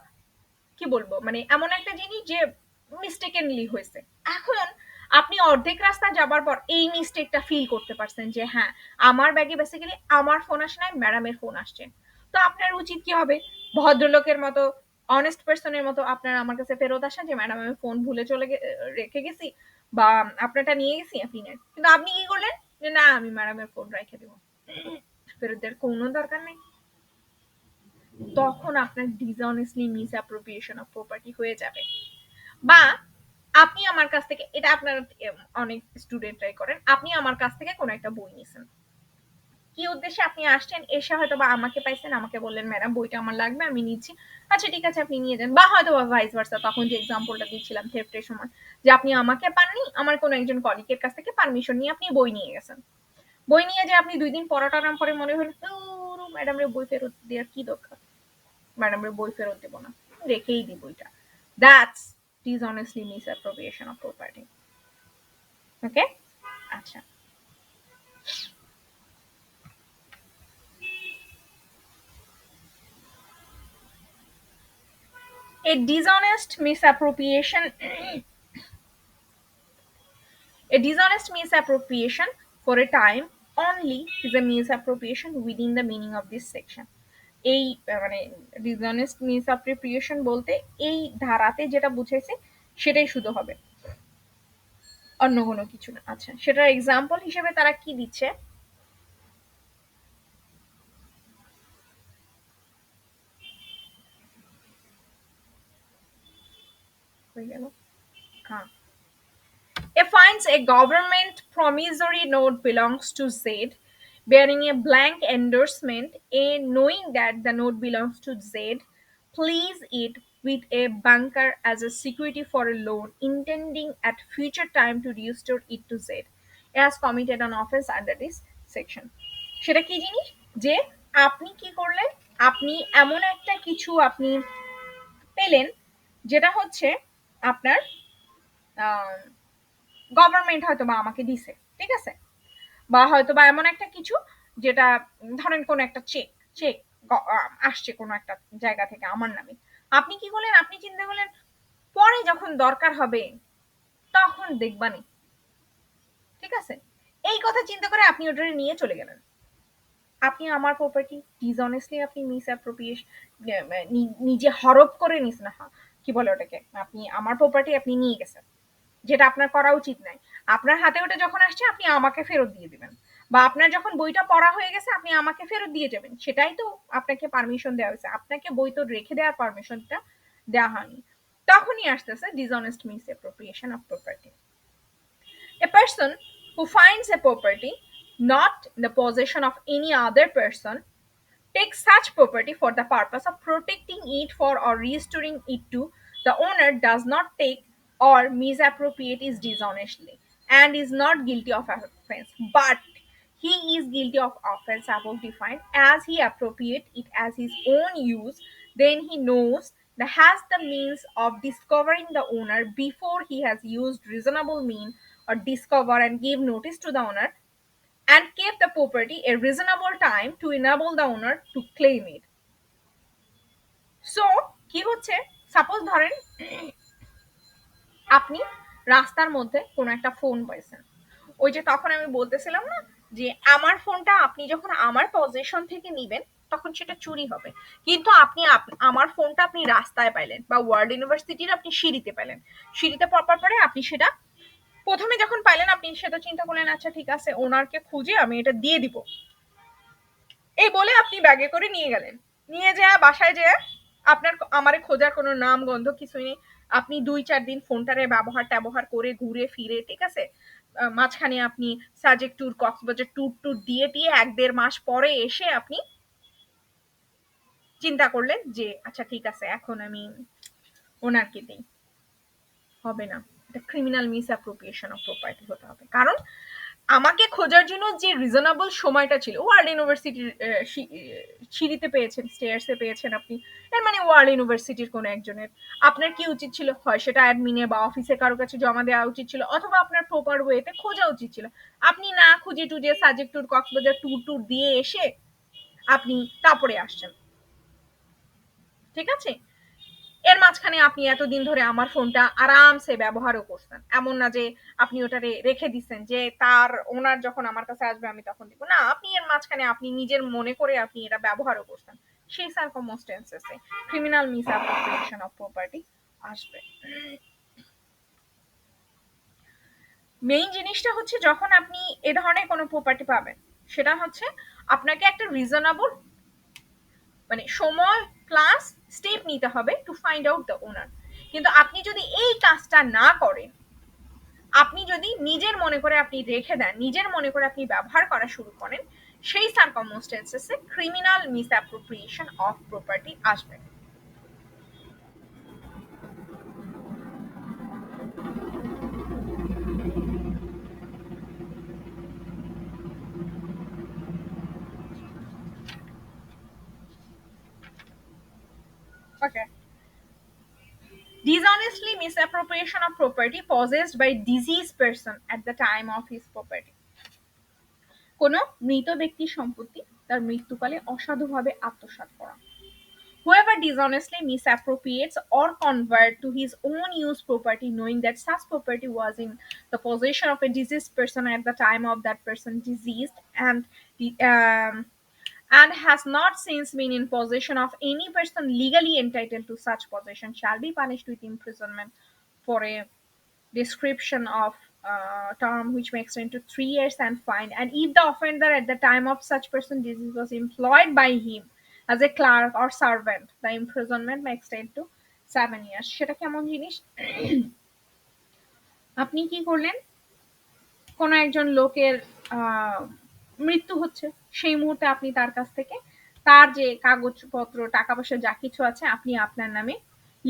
কি বলবো, মানে এমন একটা জিনিস যে মিস্টেকেনলি হয়েছে। এখন আপনি অর্ধেক রাস্তা যাবার পর এই মিস্টেকটা ফিল করতে পারছেন যে হ্যাঁ আমার ব্যাগে বেসিক্যালি আমার ফোন আসে নাই, ম্যাডামের ফোন আসছে। তো আপনার উচিত কি হবে, ভদ্রলোকের মতো, অনেস্ট পার্সনের মতো আপনার আমার কাছে ফেরত আসা যে ম্যাডাম আমি ফোন ভুলে রেখে গেছি, বা আপনারটা নিয়ে গেছি আপনি নেন। কিন্তু আপনি কি করলেন যে না আমি ম্যাডামের ফোন রেখে দেবো, ফেরত দেওয়ার কোনো দরকার নেই। তখন আপনার ডিসঅনেস্টলি মিসঅ্যাপ্রোপ্রিয়েশন অফ প্রপার্টি হয়ে যাবে। বা আপনি আমার কাছ থেকে, এটা আপনারা অনেক স্টুডেন্টরাই করেন, আপনি আমার কাছ থেকে কোনো একটা বই নিছেন, কি উদ্দেশ্যে আপনি আসছেন, এসে হয়তো বা আমাকে পাইছেন, আমাকে বললেন ম্যাডাম বইটা আমার লাগবে আমি নিচ্ছি, আচ্ছা ঠিক আছে আপনি নিয়ে যান। বা হয়তো বা ভাইস ভার্সা, তখন যে এক্সাম্পলটা দিচ্ছিলাম থেফটের সময়, যে আপনি আমাকে পাননি, আমার কোনো একজন কলিগের কাছ থেকে পারমিশন নিয়ে আপনি বই নিয়ে গেছেন। বই নিয়ে যে আপনি 2 দিন পড়াটার পরে মনে হলো ম্যাডাম রে বই ফেরত দেওয়ার কি দরকার, ম্যাডাম রে বই ফেরত দেবো না, রেখেই দিই বইটা। That's dishonestly misappropriation of property. Okay, আচ্ছা, a dishonest misappropriation a dishonest misappropriation for a time only is a misappropriation within the meaning of this section. এই মানে ডিসঅনেস্ট মিসঅ্যাপ্রোপ্রিয়েশন বলতে এই ধারাতে যেটা বুঝাইছে সেটাই শুধু হবে, অন্য কোনো কিছু না। আচ্ছা, সেটার এক্সাম্পল হিসেবে তারা কি দিচ্ছে, হয়ে গেল, হ্যাঁ, A finds a government promissory note belongs to Z, bearing a blank endorsement A, knowing that the note belongs to Z, please it with a banker as a security for a loan, intending at future time to restore it to Z. It has committed an offense under this section. সেটা কি জিনিস, যে আপনি কি করলেন, আপনি এমন একটা কিছু আপনি পেলেন যেটা হচ্ছে আপনার গভর্নমেন্ট হয়তো বা আমাকে দিছে, ঠিক আছে, বা হয়তো বা এমন একটা কিছু যেটা ধরেন কোন একটা চেক চেক আসছে কোন একটা জায়গা থেকে আমার নামে, আপনি কি করলেন, আপনি চিন্তা করলেন পরে যখন দরকার হবে তখন দেখবানি, ঠিক আছে, এই কথা চিন্তা করে আপনি ওটা নিয়ে চলে গেলেন, আপনি আমার প্রপার্টি ডিসঅনেস্টলি আপনি মিস অ্যাপ্রোপ্রিয়েশন, নিজে হরপ করে নিস না, কি বলে ওটাকে, আপনি আমার প্রপার্টি আপনি নিয়ে গেছেন, যেটা আপনার করা উচিত নাই, আপনার হাতে ওটা যখন আসছে আপনি আমাকে ফেরত দিয়ে দিবেন, বা আপনার যখন বইটা পড়া হয়ে গেছে আপনি আমাকে ফেরত দিয়ে যাবেন, সেটাই তো আপনাকে পারমিশন দেওয়া হয়েছে, আপনাকে বই তো রেখে দেওয়ার পারমিশনটা দেওয়া হয়নি, তখনই আসতেছে dishonest misappropriation of property. A person who finds a property not in the possession of any other person takes such property for the purpose of protecting it for or restoring it to the owner does not take or misappropriate it dishonestly and is not guilty of offense, but he is guilty of offense above defined as he appropriate it as his own use, then he knows that has the means of discovering the owner before he has used reasonable mean or discover and give notice to the owner and kept the property a reasonable time to enable the owner to claim it. So কি হচ্ছে, suppose ধরেন আপনি রাস্তার মধ্যে কোনো একটা phone পাইছেন, ওই যে তখন আমি বলতেছিলাম না যে আমার ফোনটা আপনি যখন আমার পজিশন থেকে নিবেন তখন সেটা চুরি হবে, কিন্তু আপনি আমার ফোনটা আপনি রাস্তায় পাইলেন বা ওয়ার্ল্ড ইউনিভার্সিটির আপনি সিঁড়িতে পাইলেন, সিঁড়িতে পাওয়ার পরে আপনি সেটা প্রথমে যখন পাইলেন আপনি সেটা চিন্তা করলেন আচ্ছা ঠিক আছে ওনারকে খুঁজে আমি এটা দিয়ে দিব, এই বলে আপনি ব্যাগে করে নিয়ে গেলেন, নিয়ে যায় বাসায় যেয়ে আপনার আমারে খোঁজার কোনো নাম গন্ধ কিছুই নেই, আপনি 2-4 দিন ফোনটারে ব্যবহার করে ঘুরে ফিরে, ঠিক আছে, মাঝখানে আপনি Sajek tour Cox's Bazar tour tour দিয়ে দিয়ে 1-1.5 মাস পরে এসে আপনি চিন্তা করলেন যে আচ্ছা ঠিক আছে এখন আমি ওনারকে দিই, হবে না, এটা criminal misappropriation of property হতে হবে, কারণ আমাকে খোঁজার জন্য যে রিজনেবল সময়টা ছিল, ওয়ার্ল্ড ইউনিভার্সিটির সিঁড়িতে পেয়েছেন, স্টেয়ার্সে পেয়েছেন আপনি, এর মানে ওয়ার্ল্ড ইউনিভার্সিটির কোনো একজনের, আপনার কি উচিত ছিল, হয় সেটা অ্যাডমিনে বা অফিসে কারো কাছে জমা দেওয়া উচিত ছিল, অথবা আপনার প্রপার ওয়েতে খোঁজা উচিত ছিল, আপনি না খুঁজে টুজে Sajek tour Cox's Bazar tour tour দিয়ে এসে আপনি তারপরে আসছেন, ঠিক আছে, এর মাঝখানে আপনি এতদিন ধরে আমার ফোনটা আরামসে ব্যবহারও করছেন, এমন না যে আপনি ওটারে রেখে দিচ্ছেন যে তার ওনার যখন আমার কাছে আসবে আমি তখন দিব না, আপনি এর মাঝখানে আপনি নিজের মনে করে আপনি এটা ব্যবহারও করছেন, সেই সার্কামস্টেন্সেসে criminal misappropriation of property আসবে। মেইন জিনিসটা হচ্ছে যখন আপনি এ ধরনের কোনো প্রপার্টি পাবেন সেটা হচ্ছে আপনাকে একটা রিজনেবল মানে সময় প্লাস স্টেপ নিতে হবে to find out the owner, কিন্তু আপনি যদি এই কাজটা না করেন, আপনি যদি নিজের মনে করে আপনি রেখে দেন, নিজের মনে করে আপনি ব্যবহার করা শুরু করেন, সেই সার্কামস্টেন্সেসে criminal misappropriation of property আসবে। Okay, dishonestly misappropriation of property possessed by deceased person at the time of his property. কোনো মৃত ব্যক্তির সম্পত্তি তার মৃত্যুকালে অসাধুভাবে আত্মসাৎ করা. Whoever dishonestly misappropriates or convert to his own use property knowing that such property was in the possession of a deceased person at the time of that person deceased and has not since been in possession of any person legally entitled to such possession shall be punished with imprisonment for a description of term which may extend to 3 years and fine. And if the offender at the time of such person disease was employed by him as a clerk or servant, the imprisonment may extend to 7 years. সেটা কেমন জিনিস? আপনি কি করলেন? কোনো একজন লোকের মৃত্যু হচ্ছে, সেই মুহূর্তে আপনি তার কাছ থেকে তার যে কাগজপত্র টাকা পয়সা যা কিছু আছে আপনি আপনার নামে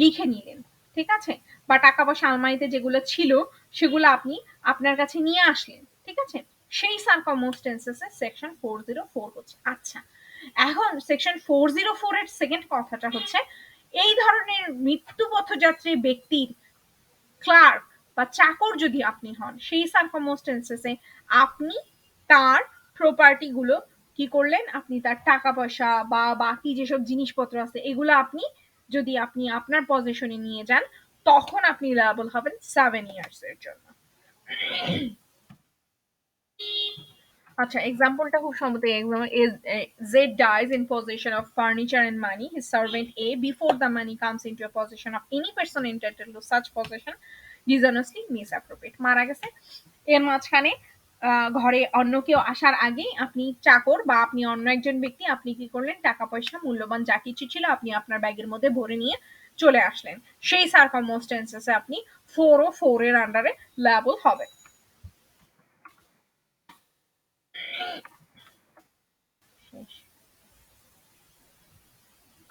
লিখে নিলেন, ঠিক আছে, বা টাকা পয়সা আলমারিতে যেগুলো ছিল সেগুলো আপনি আপনার কাছে নিয়ে আসলেন, ঠিক আছে, সেই সার্কামস্টেন্সেসে সেকশন 404 হচ্ছে। আচ্ছা, এখন সেকশন 404 এর সেকেন্ড কথাটা হচ্ছে এই ধরনের মৃত্যু পথযাত্রী ব্যক্তির ক্লার্ক বা চাকর যদি আপনি হন সেই সার্কামস্টেন্সেসে আপনি তার প্রপার্টি গুলো কি করলেন, আপনি তার টাকা পয়সা বা বাকি যেসব জিনিসপত্র আছে এগুলো আপনি যদি আপনি আপনার পজিশনে নিয়ে যান তখন আপনি লায়াবল হবেন 7 ইয়ার্স এর জন্য। আচ্ছা, এক্সাম্পলটা খুব সম্মত। Example is Z dies in possession of furniture and money. His servant A, before the money comes into a possession of any person entitled to such possession, dishonestly misappropriate. মারা গেছে, এর মাঝখানে ঘরে অন্য কেউ আসার আগেই আপনি চাকর বা আপনি অন্য একজন ব্যক্তি আপনি কি করলেন, টাকা পয়সা মূল্যবান যা কিছু ছিল আপনি আপনার ব্যাগের মধ্যে ভরে নিয়ে চলে আসলেন, সেই সার্কামস্টেন্সেসে আপনি 404 এর আন্ডারে লায়াবল হবেন।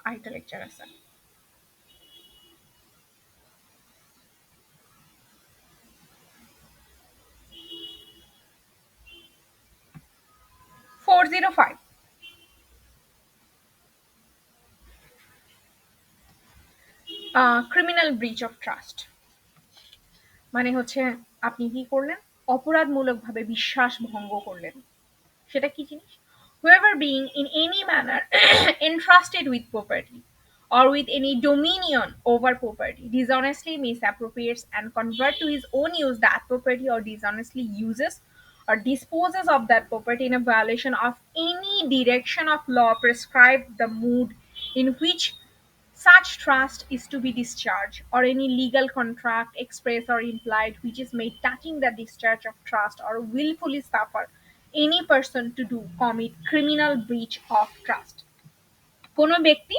আরেকটা লেকচার আছে। Four zero five, criminal breach of trust, মানে হচ্ছে আপনি কি করলেন, অপরাধমূলকভাবে বিশ্বাস ভঙ্গ করলেন। সেটা কি জিনিস? Whoever being in any manner entrusted with property or with any dominion over property dishonestly misappropriates and convert to his own use that property or dishonestly uses or disposes of that property in a violation of any direction of law prescribed the mood in which such trust is to be discharged, or any legal contract, express or implied, which is made touching the discharge of trust, or willfully suffer any person to do commit criminal breach of trust. কোনো ব্যক্তি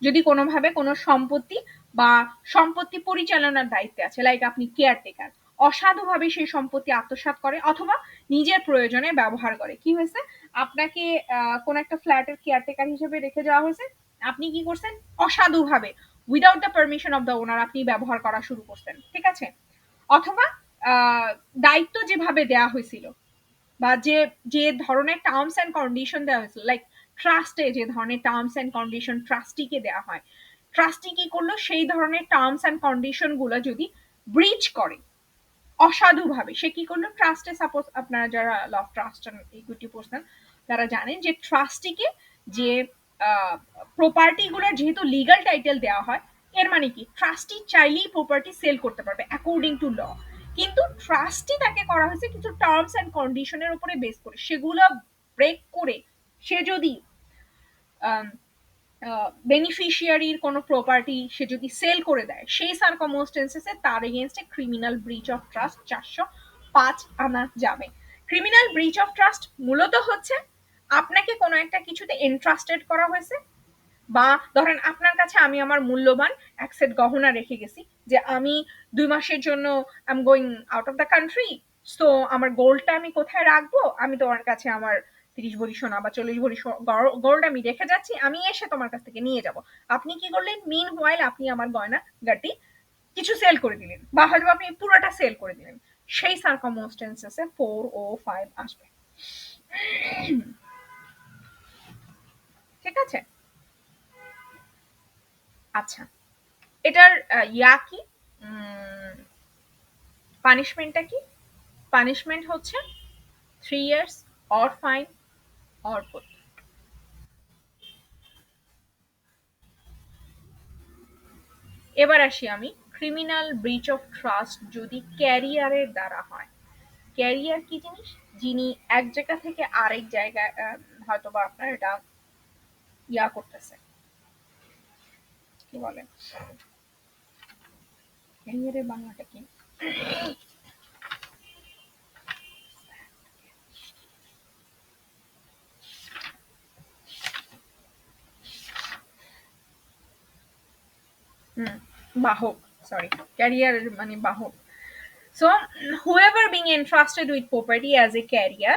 যদি কোনোভাবে কোনো সম্পত্তি বা সম্পত্তি পরিচালনার দায়িত্বে আছে, লাইক আপনি কেয়ারটেকার, অসাধুভাবে সেই সম্পত্তি আত্মসাৎ করে অথবা নিজের প্রয়োজনে ব্যবহার করে, কি হয়েছে, আপনাকে কোন একটা ফ্ল্যাটের কেয়ারটেকার হিসেবে রেখে যাওয়া হয়েছে, আপনি কি করছেন, অসাধুভাবে without the permission of the owner আপনি ব্যবহার করা শুরু করছেন, ঠিক আছে, অথবা দায়িত্ব যেভাবে দেয়া হয়েছিল বা যে যে ধরনের টার্মস এন্ড কন্ডিশন দেওয়া হয়েছিল, লাইক ট্রাস্টে যে ধরনের টার্মস এন্ড কন্ডিশন ট্রাস্টিকে দেওয়া হয়, ট্রাস্টি কি করলো, সেই ধরনের টার্মস এন্ড কন্ডিশন গুলো যদি ব্রিচ করে অসাধুভাবে, সে কি করলো, ট্রাস্টে সাপোজ আপনারা যারা law of trust and equity পড়ছেন তারা জানেন যে ট্রাস্টিকে যে প্রপার্টি গুলোর যেহেতু লিগাল টাইটেল দেওয়া হয়, এর মানে কি ট্রাস্টি চাইলেই প্রপার্টি সেল করতে পারবে অ্যাকর্ডিং টু ল, কিন্তু ট্রাস্টই তাকে করা হয়েছে কিছু টার্মস এন্ড কন্ডিশনের উপরে বেস করে, সেগুলো ব্রেক করে সে যদি বেনিফিশিয়ারির কোনো প্রপার্টি সে যদি সেল করে দেয় সেই সার্কামস্টেন্সেসে তার এগেনস্টে ক্রিমিনাল ব্রিচ অফ ট্রাস্ট 405 আনা যাবে। ক্রিমিনাল ব্রিচ অফ ট্রাস্ট মূলত হচ্ছে আপনাকে কোনো একটা কিছুতে এন্ট্রাস্টেড করা হয়েছে, বা ধরেন আপনার কাছে আমি আমার মূল্যবান এক সেট গহনা রেখে গেছি যে আমি 2 মাসের জন্য I am going out of the country, so আমার গোল্ডটা আমি কোথায় রাখবো, আমি তোমার কাছে আমার 30 ভরি সোনা বা 40 ভরি গোল্ড আমি রেখে যাচ্ছি, আমি এসে তোমার কাছ থেকে নিয়ে যাব। আপনি কি করলেন, মিন হোয়াইল আপনি আমার গয়না গাটি কিছু সেল করে দিলেন বা হয়তো আপনি পুরোটা সেল করে দিলেন, সেই সার্কামস্টেন্সেসে 405 আসবে। ঠিক আছে, আচ্ছা, এটার ইয়া কি, পানিশমেন্টটা কি? পানিশমেন্ট হচ্ছে 3 years or fine or both. এবার আসি আমি ক্রিমিনাল ব্রিচ অফ ট্রাস্ট যদি ক্যারিয়ারের দ্বারা হয়। ক্যারিয়ার কি জিনিস? যিনি এক জায়গা থেকে আরেক জায়গায় হয়তো বা আপনার এটা ইয়া করতেছে, কি বলে, ক্যারিয়ারের বাংলাটা কি? হুম, বাহক, সরি, ক্যারিয়ার মানে বাহক। So whoever being entrusted with property as a carrier,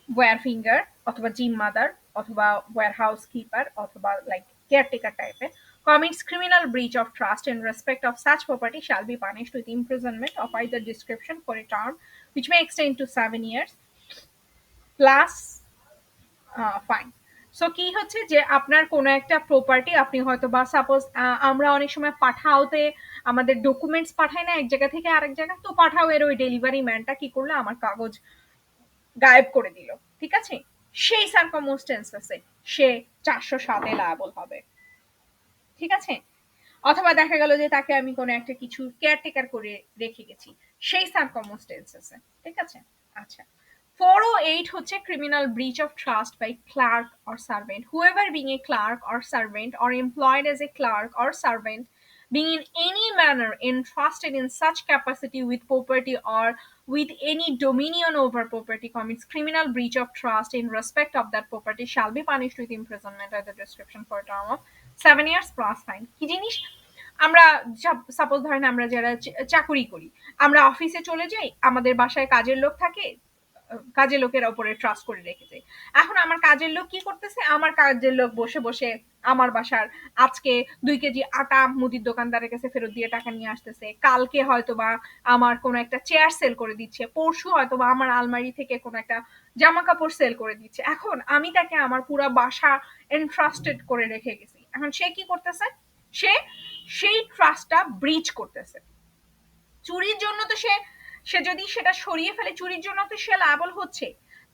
wharfinger অথবা জিম মাদার অথবা ওয়্যার হাউস কিপার অথবা লাইক কেয়ারটেকার টাইপের commits criminal breach of trust in respect of such property shall be punished with imprisonment of either description for a term which may extend to 7 years plus fine. So কি হচ্ছে যে আপনার কোনো একটা property আপনি হয়তো বা সাপোজ আমরা অনেক সময় পাঠাওতে আমাদের ডকুমেন্টস পাঠায় না এক জায়গা থেকে আরেক জায়গা, তো পাঠাও এর ওই ডেলিভারি ম্যানটা কি করলো আমার কাগজ গায়েব করে দিল, ঠিক আছে? সেই সার্কামস্টেন্সেসে সে 407-এ লায়াবল হবে, ঠিক আছে? অথবা দেখা গেল যে তাকে আমি কোনো একটা কিছু কেয়ারটেকার করে রেখে গেছি, সেই সার্কামস্টেন্সেসে, ঠিক আছে? আচ্ছা, 408 হচ্ছে criminal breach of trust by clerk or servant. Whoever being a clerk or servant or employed as a clerk or servant being in any manner entrusted in such capacity with property or with any dominion over property commits criminal breach of trust in respect of that property shall be punished with imprisonment or the description for a term of 7 years plus fine। কি জিনিস? আমরা suppose ধরেন আমরা যারা চাকুরি করি, আমরা অফিসে চলে যাই, আমাদের বাসায় কাজের লোক থাকে, কাজের লোকের উপরে ট্রাস্ট করে রেখেছে। এখন আমার কাজের লোক কি করতেছে, আমার কাজের লোক বসে বসে আমার বাসার আজকে 2 কেজি আটা মুদির দোকানদারের কাছে ফেরত দিয়ে টাকা নিয়ে আসতেছে, কালকে হয়তো বা আমার কোনো একটা চেয়ার সেল করে দিচ্ছে, পরশু হয়তো বা আমার আলমারি থেকে কোনো একটা জামা কাপড় সেল করে দিচ্ছে। এখন আমি তাকে আমার পুরো বাসা এন্ট্রাস্টেড করে রেখে গেছি, এখন সে কি করতেছে, সে সেই ট্রাস্টটা ব্রিচ করতেছে। চুরির জন্য তো সে সে যদি সেটা সরিয়ে ফেলে চুরির জন্য তো সে লায়াবল হচ্ছে,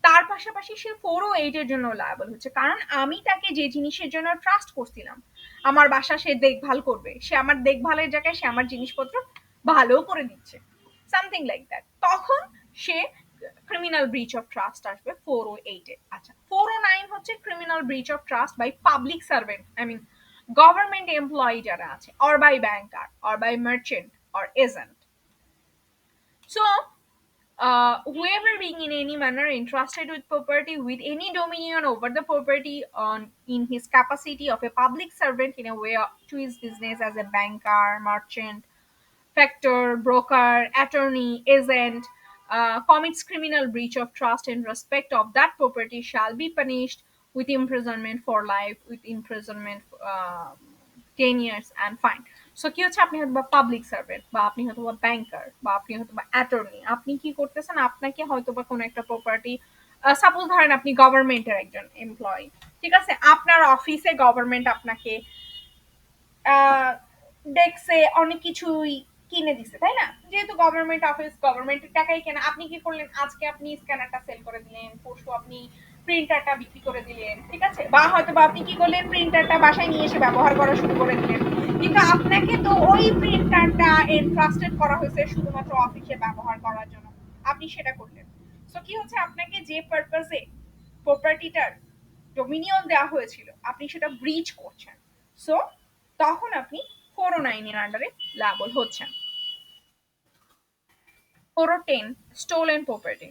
তার পাশাপাশি সে 408-এর জন্য লায়াবল হচ্ছে, কারণ আমি তাকে যে জিনিসের জন্য ট্রাস্ট করছিলাম, আমার বাসা সে দেখভাল করবে, সে আমার দেখভালের জায়গায় সে আমার জিনিসপত্র ভালো করে দিচ্ছে, সামথিং লাইক দ্যাট, তখন সে ক্রিমিনাল ব্রিচ অফ ট্রাস্ট আসবে 408-এ। আচ্ছা, 409 হচ্ছে criminal breach of trust by public servant, I mean government employee যারা আছে, or by banker or by merchant or agent. So, whoever being in any manner entrusted with property with any dominion over the property on in his capacity of a public servant in a way to his business as a banker, merchant, factor, broker, attorney, agent, commits criminal breach of trust in respect of that property shall be punished with imprisonment for life, with imprisonment 10 years and fine। So কি হচ্ছে, আপনি হয়তো বা public servant বা আপনি হয়তো বা ব্যাংকার বা আপনি হয়তো বা অ্যাটর্নি, আপনি কি করতেছেন, আপনাকে হয়তো বা কোনো একটা প্রপার্টি, সাপোজ ধরেন আপনি গভর্নমেন্টের একজন এমপ্লয়ি, ঠিক আছে? আপনার অফিসে গভর্নমেন্ট আপনাকে দেখছে অনেক কিছুই কিনে দিছে, তাই না? যেহেতু গভর্নমেন্ট অফিস, গভর্নমেন্টের টাকাই কেনা, আপনি কি করলেন, আজকে আপনি স্ক্যানারটা সেল করে দিলেন, পরশু আপনি প্রিন্টারটা বিক্রি করে দিলেন, ঠিক আছে? বা হয়তো বা আপনি কি করলেন, প্রিন্টারটা বাসায় নিয়ে এসে ব্যবহার করা শুরু করে দিলেন, কিন্তু আপনাকে তো ওই প্রিন্টারটা এনট্রাস্টেড করা হয়েছে শুধুমাত্র অফিসে ব্যবহার করার জন্য, আপনি সেটা করলেন। সো কি হচ্ছে, আপনাকে যে পারপাসে প্রপার্টিটার ডোমিনিয়ন দেওয়া হয়েছিল আপনি সেটা ব্রিচ করছেন, সো তখন আপনি 409-এর আন্ডারে লায়াবল হচ্ছেন। 410 stolen property.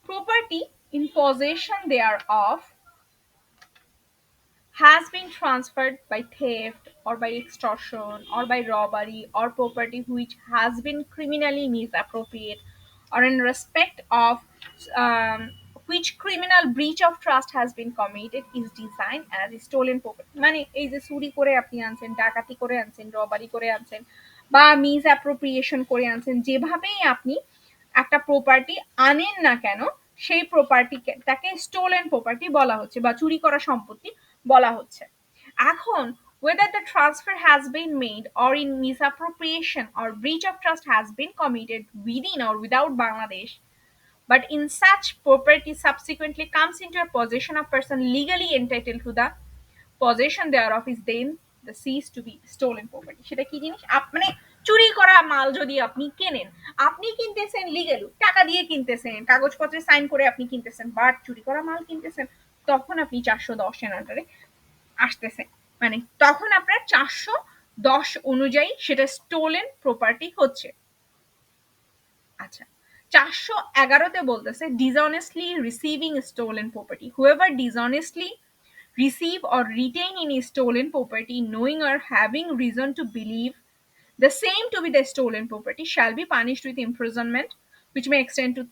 Property in possession thereof has been transferred by theft or by extortion or by robbery or property which has been criminally misappropriated or in respect of which criminal breach of trust has been committed is designed as stolen property। মানে এই যে চুরি করে আপনি আনছেন, ডাকাতি করে আনছেন, রবারি করে আনছেন বা মিস অ্যাপ্রোপ্রিয়েশন করে আনছেন, যেভাবেই আপনি একটা প্রপার্টি আনেন না কেন, সেই প্রপার্টিটাকে স্টোলেন প্রপার্টি বলা হচ্ছে বা চুরি করা সম্পত্তি বলা হচ্ছে। এখন whether the transfer has been made or in misappropriation or breach of trust has been committed within or without Bangladesh, but in such property subsequently comes into a possession of person legally entitled to the possession thereof is then the cease to be stolen property. সেটা কি জিনিস? মানে চুরি করা মাল যদি আপনি কেনেন, আপনি কিনতেছেন লিগেল, টাকা দিয়ে কিনতেছেন, কাগজপত্রে সাইন করে আপনি কিনতেছেন, বাট চুরি করা মাল কিনতেছেন, তখন আপনি 410 এর আন্ডারে আসতেছে। মানে তখন আপনার 410 অনুযায়ী সেটা স্টোলেন প্রপার্টি হচ্ছে। আচ্ছা, 411তে বলতেছে dishonestly receiving stolen property, whoever dishonestly receive or retain any stolen property knowing or having reason to believe the same to be the stolen property shall be punished with imprisonment which may extend to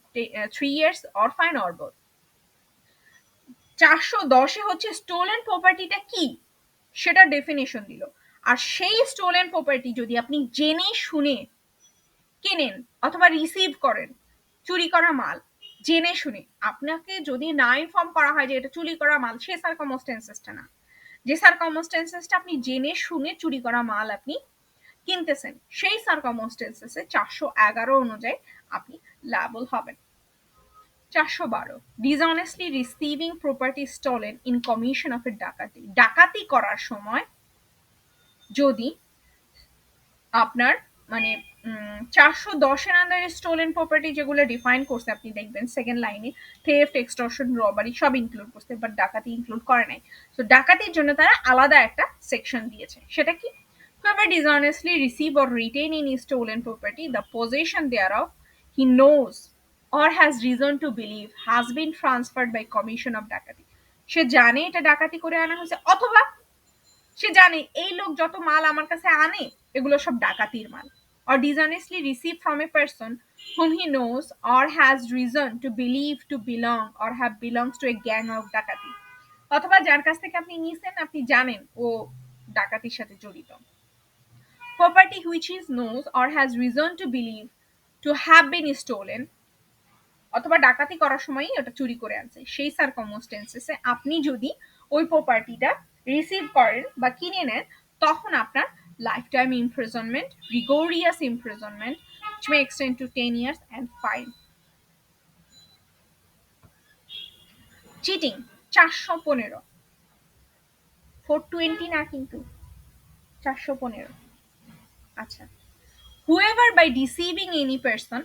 3 years or fine or both। 410-এ হচ্ছে stolen প্রপার্টিটা কি সেটা definition দিল। আর সেই stolen property যদি আপনি জেনে শুনে কেনেন অথবা রিসিভ করেন, চুরি করা মাল জেনে শুনে, আপনাকে যদি না ইনফর্ম করা হয় যে এটা চুরি করা মাল, সে সার্কামস্টেন্সেসটা না, যে সার্কামস্টেন্সেসটা আপনি জেনে শুনে চুরি করা মাল আপনি কিনতেছেন, সেই সার্কামস্টেন্সেসে 411 অনুযায়ী আপনি লায়াবল হবেন। 412 dishonestly receiving property stolen in commission of a ডাকাতি, ডাকাতি করার সময় যদি আপনার মানে 410-এর আন্ডারে স্টোলেন প্রপার্টি যেগুলো ডিফাইন করছে আপনি দেখবেন সেকেন্ড লাইনে থেফট, এক্সটর্শন, রবারি সব ইনক্লুড করছে, বাট ডাকাতি ইনক্লুড করে নাই। তো ডাকাতির জন্য তারা আলাদা একটা সেকশন দিয়েছে, সেটা কি? whoever dishonestly receive or retain any stolen property the possession thereof he knows or has reason to believe has been transferred by commission of ডাকাতি। সে জানে এটা ডাকাতি করে আনা হয়েছে, অথবা সে জানে এই লোক যত মাল আমার কাছে আনে এগুলো সব ডাকাতির মাল। or dishonestly receive from a person whom he knows or has reason to believe to belong or have belongs to a gang of ডাকাতি, অথবা যার কাছ থেকে আপনি নিছেন আপনি জানেন ও ডাকাতির সাথে জড়িত। property which he knows or has reason to believe to have been stolen, অথবা ডাকাতি করার সময়ই ওটা চুরি করে আনছে, সেই সার্কামস্টেন্সেসে আপনি যদি ওই প্রপার্টিটা রিসিভ করেন বা কিনে নেন, তখন আপনার life time imprisonment, rigorous imprisonment which may extend to 10 years and fine। Cheating 415, 420 না কিন্তু 415। আচ্ছা, whoever by deceiving any person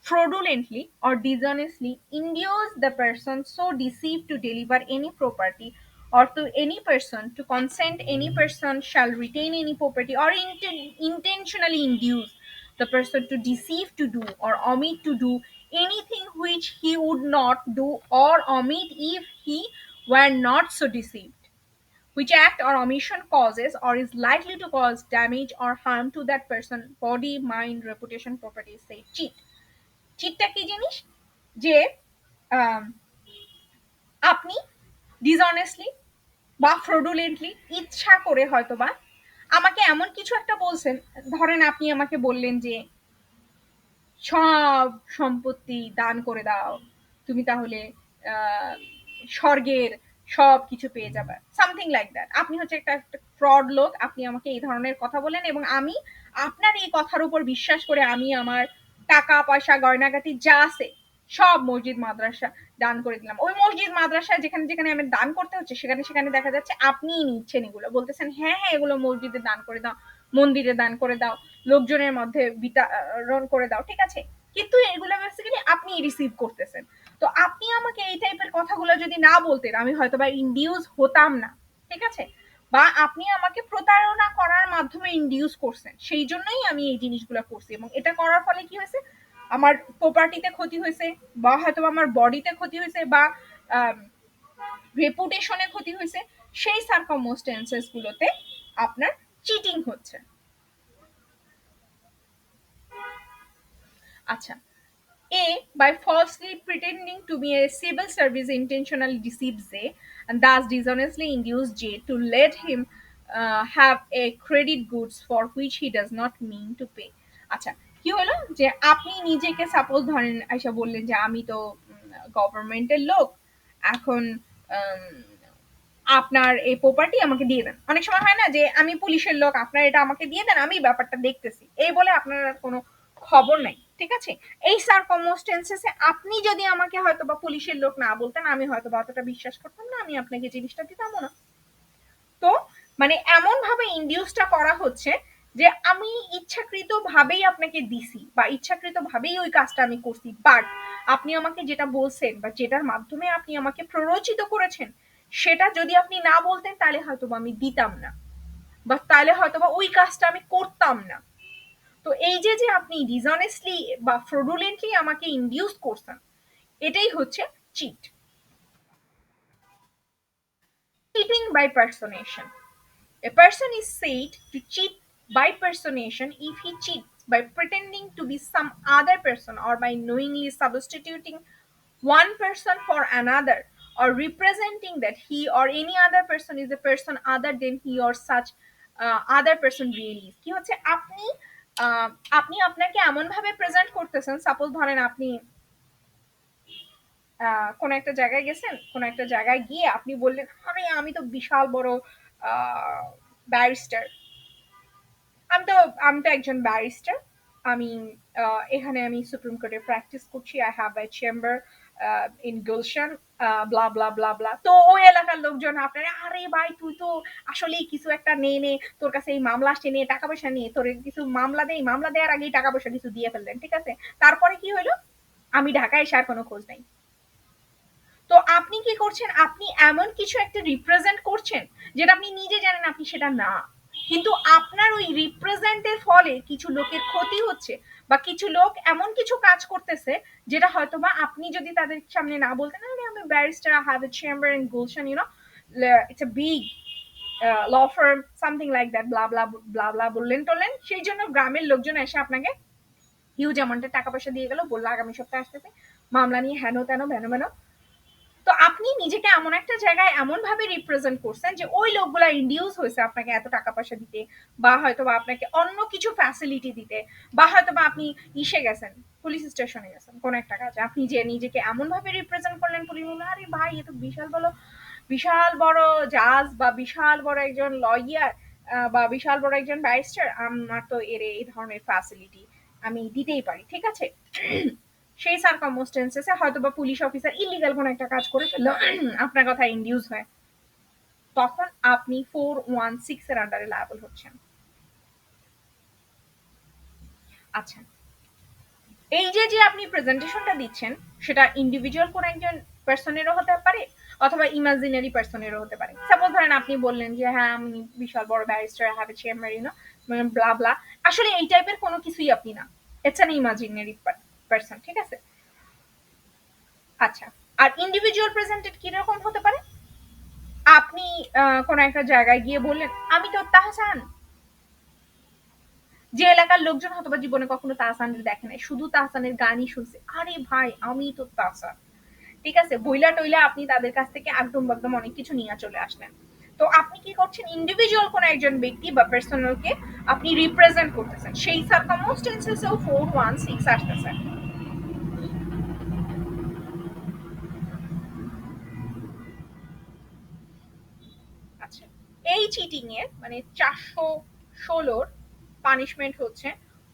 fraudulently or dishonestly induce the person so deceived to deliver any property or to any person to consent any person shall retain any property or intentionally induce the person to deceive to do or omit to do anything which he would not do or omit if he were not so deceived, which act or omission causes or is likely to cause damage or harm to that person body, mind, reputation, property, say cheat। চিটটা কি জিনিস? যে আপনি ডিসঅনেস্টলি বা ফ্রডুলেন্টলি ইচ্ছা করে হয়তোবা আমাকে এমন কিছু একটা বলছেন, ধরেন আপনি আমাকে বললেন যে সব সম্পত্তি দান করে দাও, তুমি তাহলে স্বর্গের সব কিছু পেয়ে যাবে, সামথিং লাইক দ্যাট। আপনি হচ্ছে একটা ফ্রড লোক, আপনি আমাকে এই ধরনের কথা বলেন এবং আমি আপনার এই কথার উপর বিশ্বাস করে আমি আমার টাকা পয়সা গয়নাগাটি যা আছে সব মসজিদ মাদ্রাসা দান করে দিলাম। ওই মসজিদ মাদ্রাসায় যেখানে যেখানে আমি দান করতে হচ্ছে সেখানে সেখানে দেখা যাচ্ছে আপনিই নিচ্ছেন এগুলো, বলতেছেন হ্যাঁ হ্যাঁ এগুলো মসজিদে দান করে দাও, মন্দিরে দান করে দাও, লোকজনের মধ্যে বিতরণ করে দাও, ঠিক আছে, কিন্তু এগুলো বেসিক্যালি আপনি রিসিভ করতেছেন। তো আপনি আমাকে এই টাইপের কথাগুলো যদি না বলতেন আমি হয়তো বা ইন্ডিউস হতাম না, ঠিক আছে, বা আপনি আমাকে প্রতারণা করার মাধ্যমে ইন্ডিউস করছেন, সেই জন্যই আমি এই জিনিসগুলো করছি। এবং এটা করার ফলে কি হয়েছে, আমার প্রপার্টিতে ক্ষতি হয়েছে, বা হয়তো আমার বডিতে ক্ষতি হয়েছে, বা রেপুটেশনে ক্ষতি হয়েছে, সেই সার্কামস্টেন্সেস গুলোতে আপনার চিটিং হচ্ছে। আচ্ছা, A by falsely pretending to be a civil service intentionally deceives A and thus dishonestly induce J to let him have a credit goods for which he does not mean to pay। আচ্ছা, কি হলো যে আপনি নিজেকে suppose ধরেন আইসা বললেন যে আমি তো গভর্নমেন্টের লোক, এখন আপনার এই প্রপার্টি আমাকে দিয়ে দেন। অনেক সময় হয় না যে আমি পুলিশের লোক, আপনার এটা আমাকে দিয়ে দেন, আমি ব্যাপারটা দেখতেছি, এই বলে আপনার আর কোনো খবর নাই, ঠিক আছে? এই সার্কমস্টেন্সেসে আপনি যদি আমাকে হয়তো বা পুলিশের লোক না বলতেন, আমি হয়তো বা অতটা বিশ্বাস করতাম না, আমি আপনাকে জিনিসটা দিতামও না। তো মানে এমন ভাবে ইন্ডিউসটা করা হচ্ছে যে আমি ইচ্ছাকৃত ভাবেই আপনাকে দিছি বা ইচ্ছাকৃত ভাবেই ওই কাজটা আমি করছি, বাট আপনি আমাকে যেটা বলছেন বা যেটার মাধ্যমে আপনি আমাকে প্ররোচিত করেছেন, সেটা যদি আপনি না বলতেন তাহলে হয়তো বা আমি দিতাম না, বা তাহলে হয়তো বা ওই কাজটা আমি করতাম না। তো এই যে যে আপনি ডিসঅনেস্টলি বা ফ্রডুলেন্টলি আমাকে ইন্ডিউস করছেন, এটাই হচ্ছে cheat. Cheating by personation. A person is said to cheat by personation if he cheats by pretending to be some other person or by knowingly substituting one person for another or representing that he or any other person is a person other than he or such other person really is. কি হচ্ছে আপনি আপনি আপনাকে এমন ভাবে present করতেছেন, suppose ধরেন আপনি কোন একটা জায়গায় গেছেন, কোন একটা জায়গায় গিয়ে আপনি বললেন আরে আমি তো বিশাল বড় ব্যারিস্টার, আমি তো আমি তো একজন ব্যারিস্টার, আমি এখানে আমি সুপ্রিম কোর্টে প্র্যাকটিস করছি, I have a chamber in Gulshan, blah blah blah blah. তো ওই এলাকার লোকজন আপনার আরে ভাই তুই তো আসলেই কিছু একটা নে নে, তোর কাছে এই মামলা আসছে, নিয়ে টাকা পয়সা নিয়ে তোর কিছু মামলা দেয়, মামলা দেওয়ার আগেই টাকা পয়সা কিছু দিয়ে ফেললেন, ঠিক আছে? তারপরে কি হইলো? আমি ঢাকায় এসে আর কোনো খোঁজ নাই। তো আপনি কি করছেন? আপনি এমন কিছু একটা রিপ্রেজেন্ট করছেন যেটা আপনি নিজে জানেন আপনি সেটা না। কিন্তু আপনার ওই রিপ্রেজেন্টের ফলে কিছু লোকের ক্ষতি হচ্ছে, বা কিছু লোক এমন কিছু কাজ করতেছে যেটা হয়তো বা আপনি যদি তাদের সামনে না বলতেন, আরে আমি barrister, I have a chamber in Gulshan, you know, it's a big law firm, something like that, blah blah blah blah বললেন টললেন, সেই জন্য গ্রামের লোকজন এসে আপনাকে হিউজ অ্যামাউন্টের টাকা পয়সা দিয়ে গেল, বললো আগামী সপ্তাহে আসতেছে মামলা নিয়ে, হেন তেন ভেন ভেন। তো আপনি নিজেকে এমন একটা জায়গায় এমন ভাবে রিপ্রেজেন্ট করছেন যে ওই লোকগুলা ইন্ডিউস হয়েছে আপনাকে এত টাকা পয়সা দিতে, বা হয়তো বা আপনাকে অন্য কিছু ফ্যাসিলিটি দিতে, বা হয়তো বা আপনি ইসে গেছেন, পুলিশ স্টেশনে গেছেন কোন একটা কাজে, আপনি যে নিজেকে এমন ভাবে রিপ্রেজেন্ট করলেন, পুলিশ বললো আরে ভাই এ তো বিশাল বড় জাজ বা বিশাল বড় একজন লয়ার বা বিশাল বড় একজন ব্যারিস্টার, আমার তো এর এই ধরনের ফ্যাসিলিটি আমি দিতেই পারি, ঠিক আছে? সেই সার্কামস্টেন্সেসে হয়তো বা পুলিশ অফিসার ইলিগাল কোনো একটা কাজ করে ফেললো, আপনার কথা ইন্ডিউস হয়, তখন আপনি 416 এর আন্ডারে লায়াবল হচ্ছেন। আচ্ছা, এই যে যে আপনি প্রেজেন্টেশনটা দিচ্ছেন, সেটা ইন্ডিভিজুয়াল কোন একজন পার্সনেরও হতে পারে অথবা ইমাজিনারি পার্সনেরও হতে পারে। সাপোজ ধরেন আপনি বললেন যে হ্যাঁ আমি বিশাল বড় barrister, have a chamber, you know, blah blah. আসলে এই টাইপের কোনো কিছুই আপনি না, ইটস অ্যান ইমাজিনারি পার্সন, ঠিক আছে? আচ্ছা, আর ইন্ডিভিজুয়াল প্রেজেন্টেড কিরকম হতে পারে? আপনি কোন একটা জায়গায় গিয়ে বললেন আমি তো তাহসান, যে এলাকার লোকজন হয়তো বা জীবনে কখনো তাহসানের দেখে নাই, শুধু তাহসানের গানই শুনছে, আরে ভাই আমি তো তাহসান, ঠিক আছে? বইলা টইলা আপনি তাদের কাছ থেকে একদম একদম অনেক কিছু নিয়ে চলে আসলেন। তো আপনি কি করছেন? ইন্ডিভিজুয়াল কোন একজন ব্যক্তি বা পার্সোনালকে আপনি রিপ্রেজেন্ট করতেছেন, সেই সার্কামস্টেন্সেসেও 416 আসতেছে। আচ্ছা, এই চিটিং এর মানে 416 পানিশমেন্ট হচ্ছে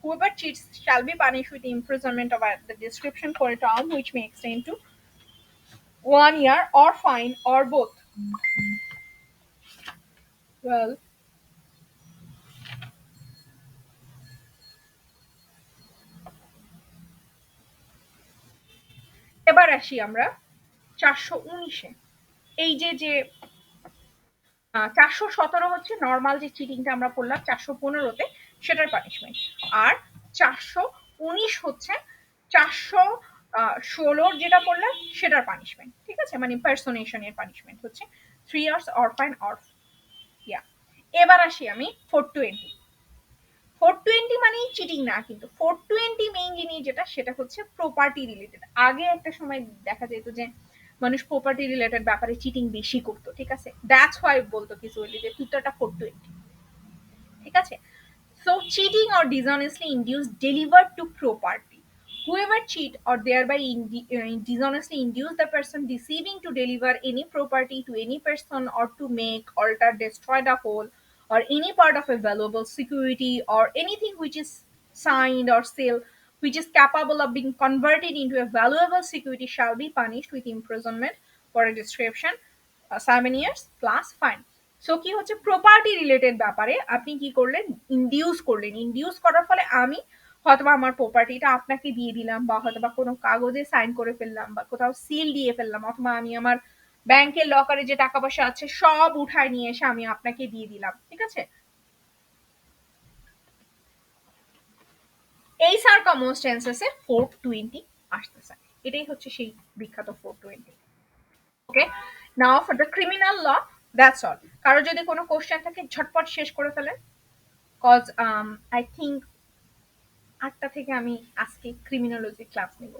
whoever cheats shall be punished with imprisonment of the description for a term which may extend to 1 year or fine or both. Well, এবার আসি আমরা 419-এ। এই যে যে 417 হচ্ছে নর্মাল যে চিটিংটা আমরা করলাম 415-তে, সেটার পানিশমেন্ট। আর 419 হচ্ছে 416 যেটা করলাম সেটার পানিশমেন্ট, ঠিক আছে? মানে পার্সোনেশনের পানিশমেন্ট হচ্ছে 3 ইয়ার্স অর ফাইন অর, ইয়া। এবার আসি আমি 420। 420 মানে চিটিং না, কিন্তু 420 মেইন জিনিস যেটা সেটা হচ্ছে প্রপার্টি রিলেটেড। আগে একটা সময় দেখা যেত যে মানুষ প্রপার্টি রিলেটেড ব্যাপারে চিটিং বেশি করতো, ঠিক আছে? দ্যাটস হোয়াই বলতো কিছু হইলে যে তুই তো একটা 420, ঠিক আছে? So cheating or ডিসঅনেস্টলি induce deliver two property Whoever cheat or thereby dishonestly induce the person deceiving to deliver any property to any person or to make, alter, destroy the whole or any part of a valuable security or anything which is signed or sealed which is capable of being converted into a valuable security shall be punished with imprisonment for a description 7 years plus fine. So কি হচ্ছে property related ব্যাপারে আপনি কি করলেন, induce করার ফলে আমি হয়তোবা আমার প্রপার্টিটা আপনাকে দিয়ে দিলাম বা হয়তোবা কোনো কাগজে সাইন করে ফেললাম বা কোথাও সিল দিয়ে ফেললাম অথবা আমি আমার ব্যাংকের লকারে যে টাকা পয়সা আছে সব উঠায় নিয়ে এসে আমি আপনাকে দিয়ে দিলাম, ঠিক আছে? এই সার্কামস্টেন্সেসে 420 আসতেছে, এটাই হচ্ছে সেই বিখ্যাত 420। Okay, now for the criminal law that's all. কারো যদি কোনো কোশ্চেন থাকে ঝটপট শেষ করে ফেলেন, কজ আই থিঙ্ক 8টা থেকে আমি আজকে ক্রিমিনোলজি ক্লাস নেব।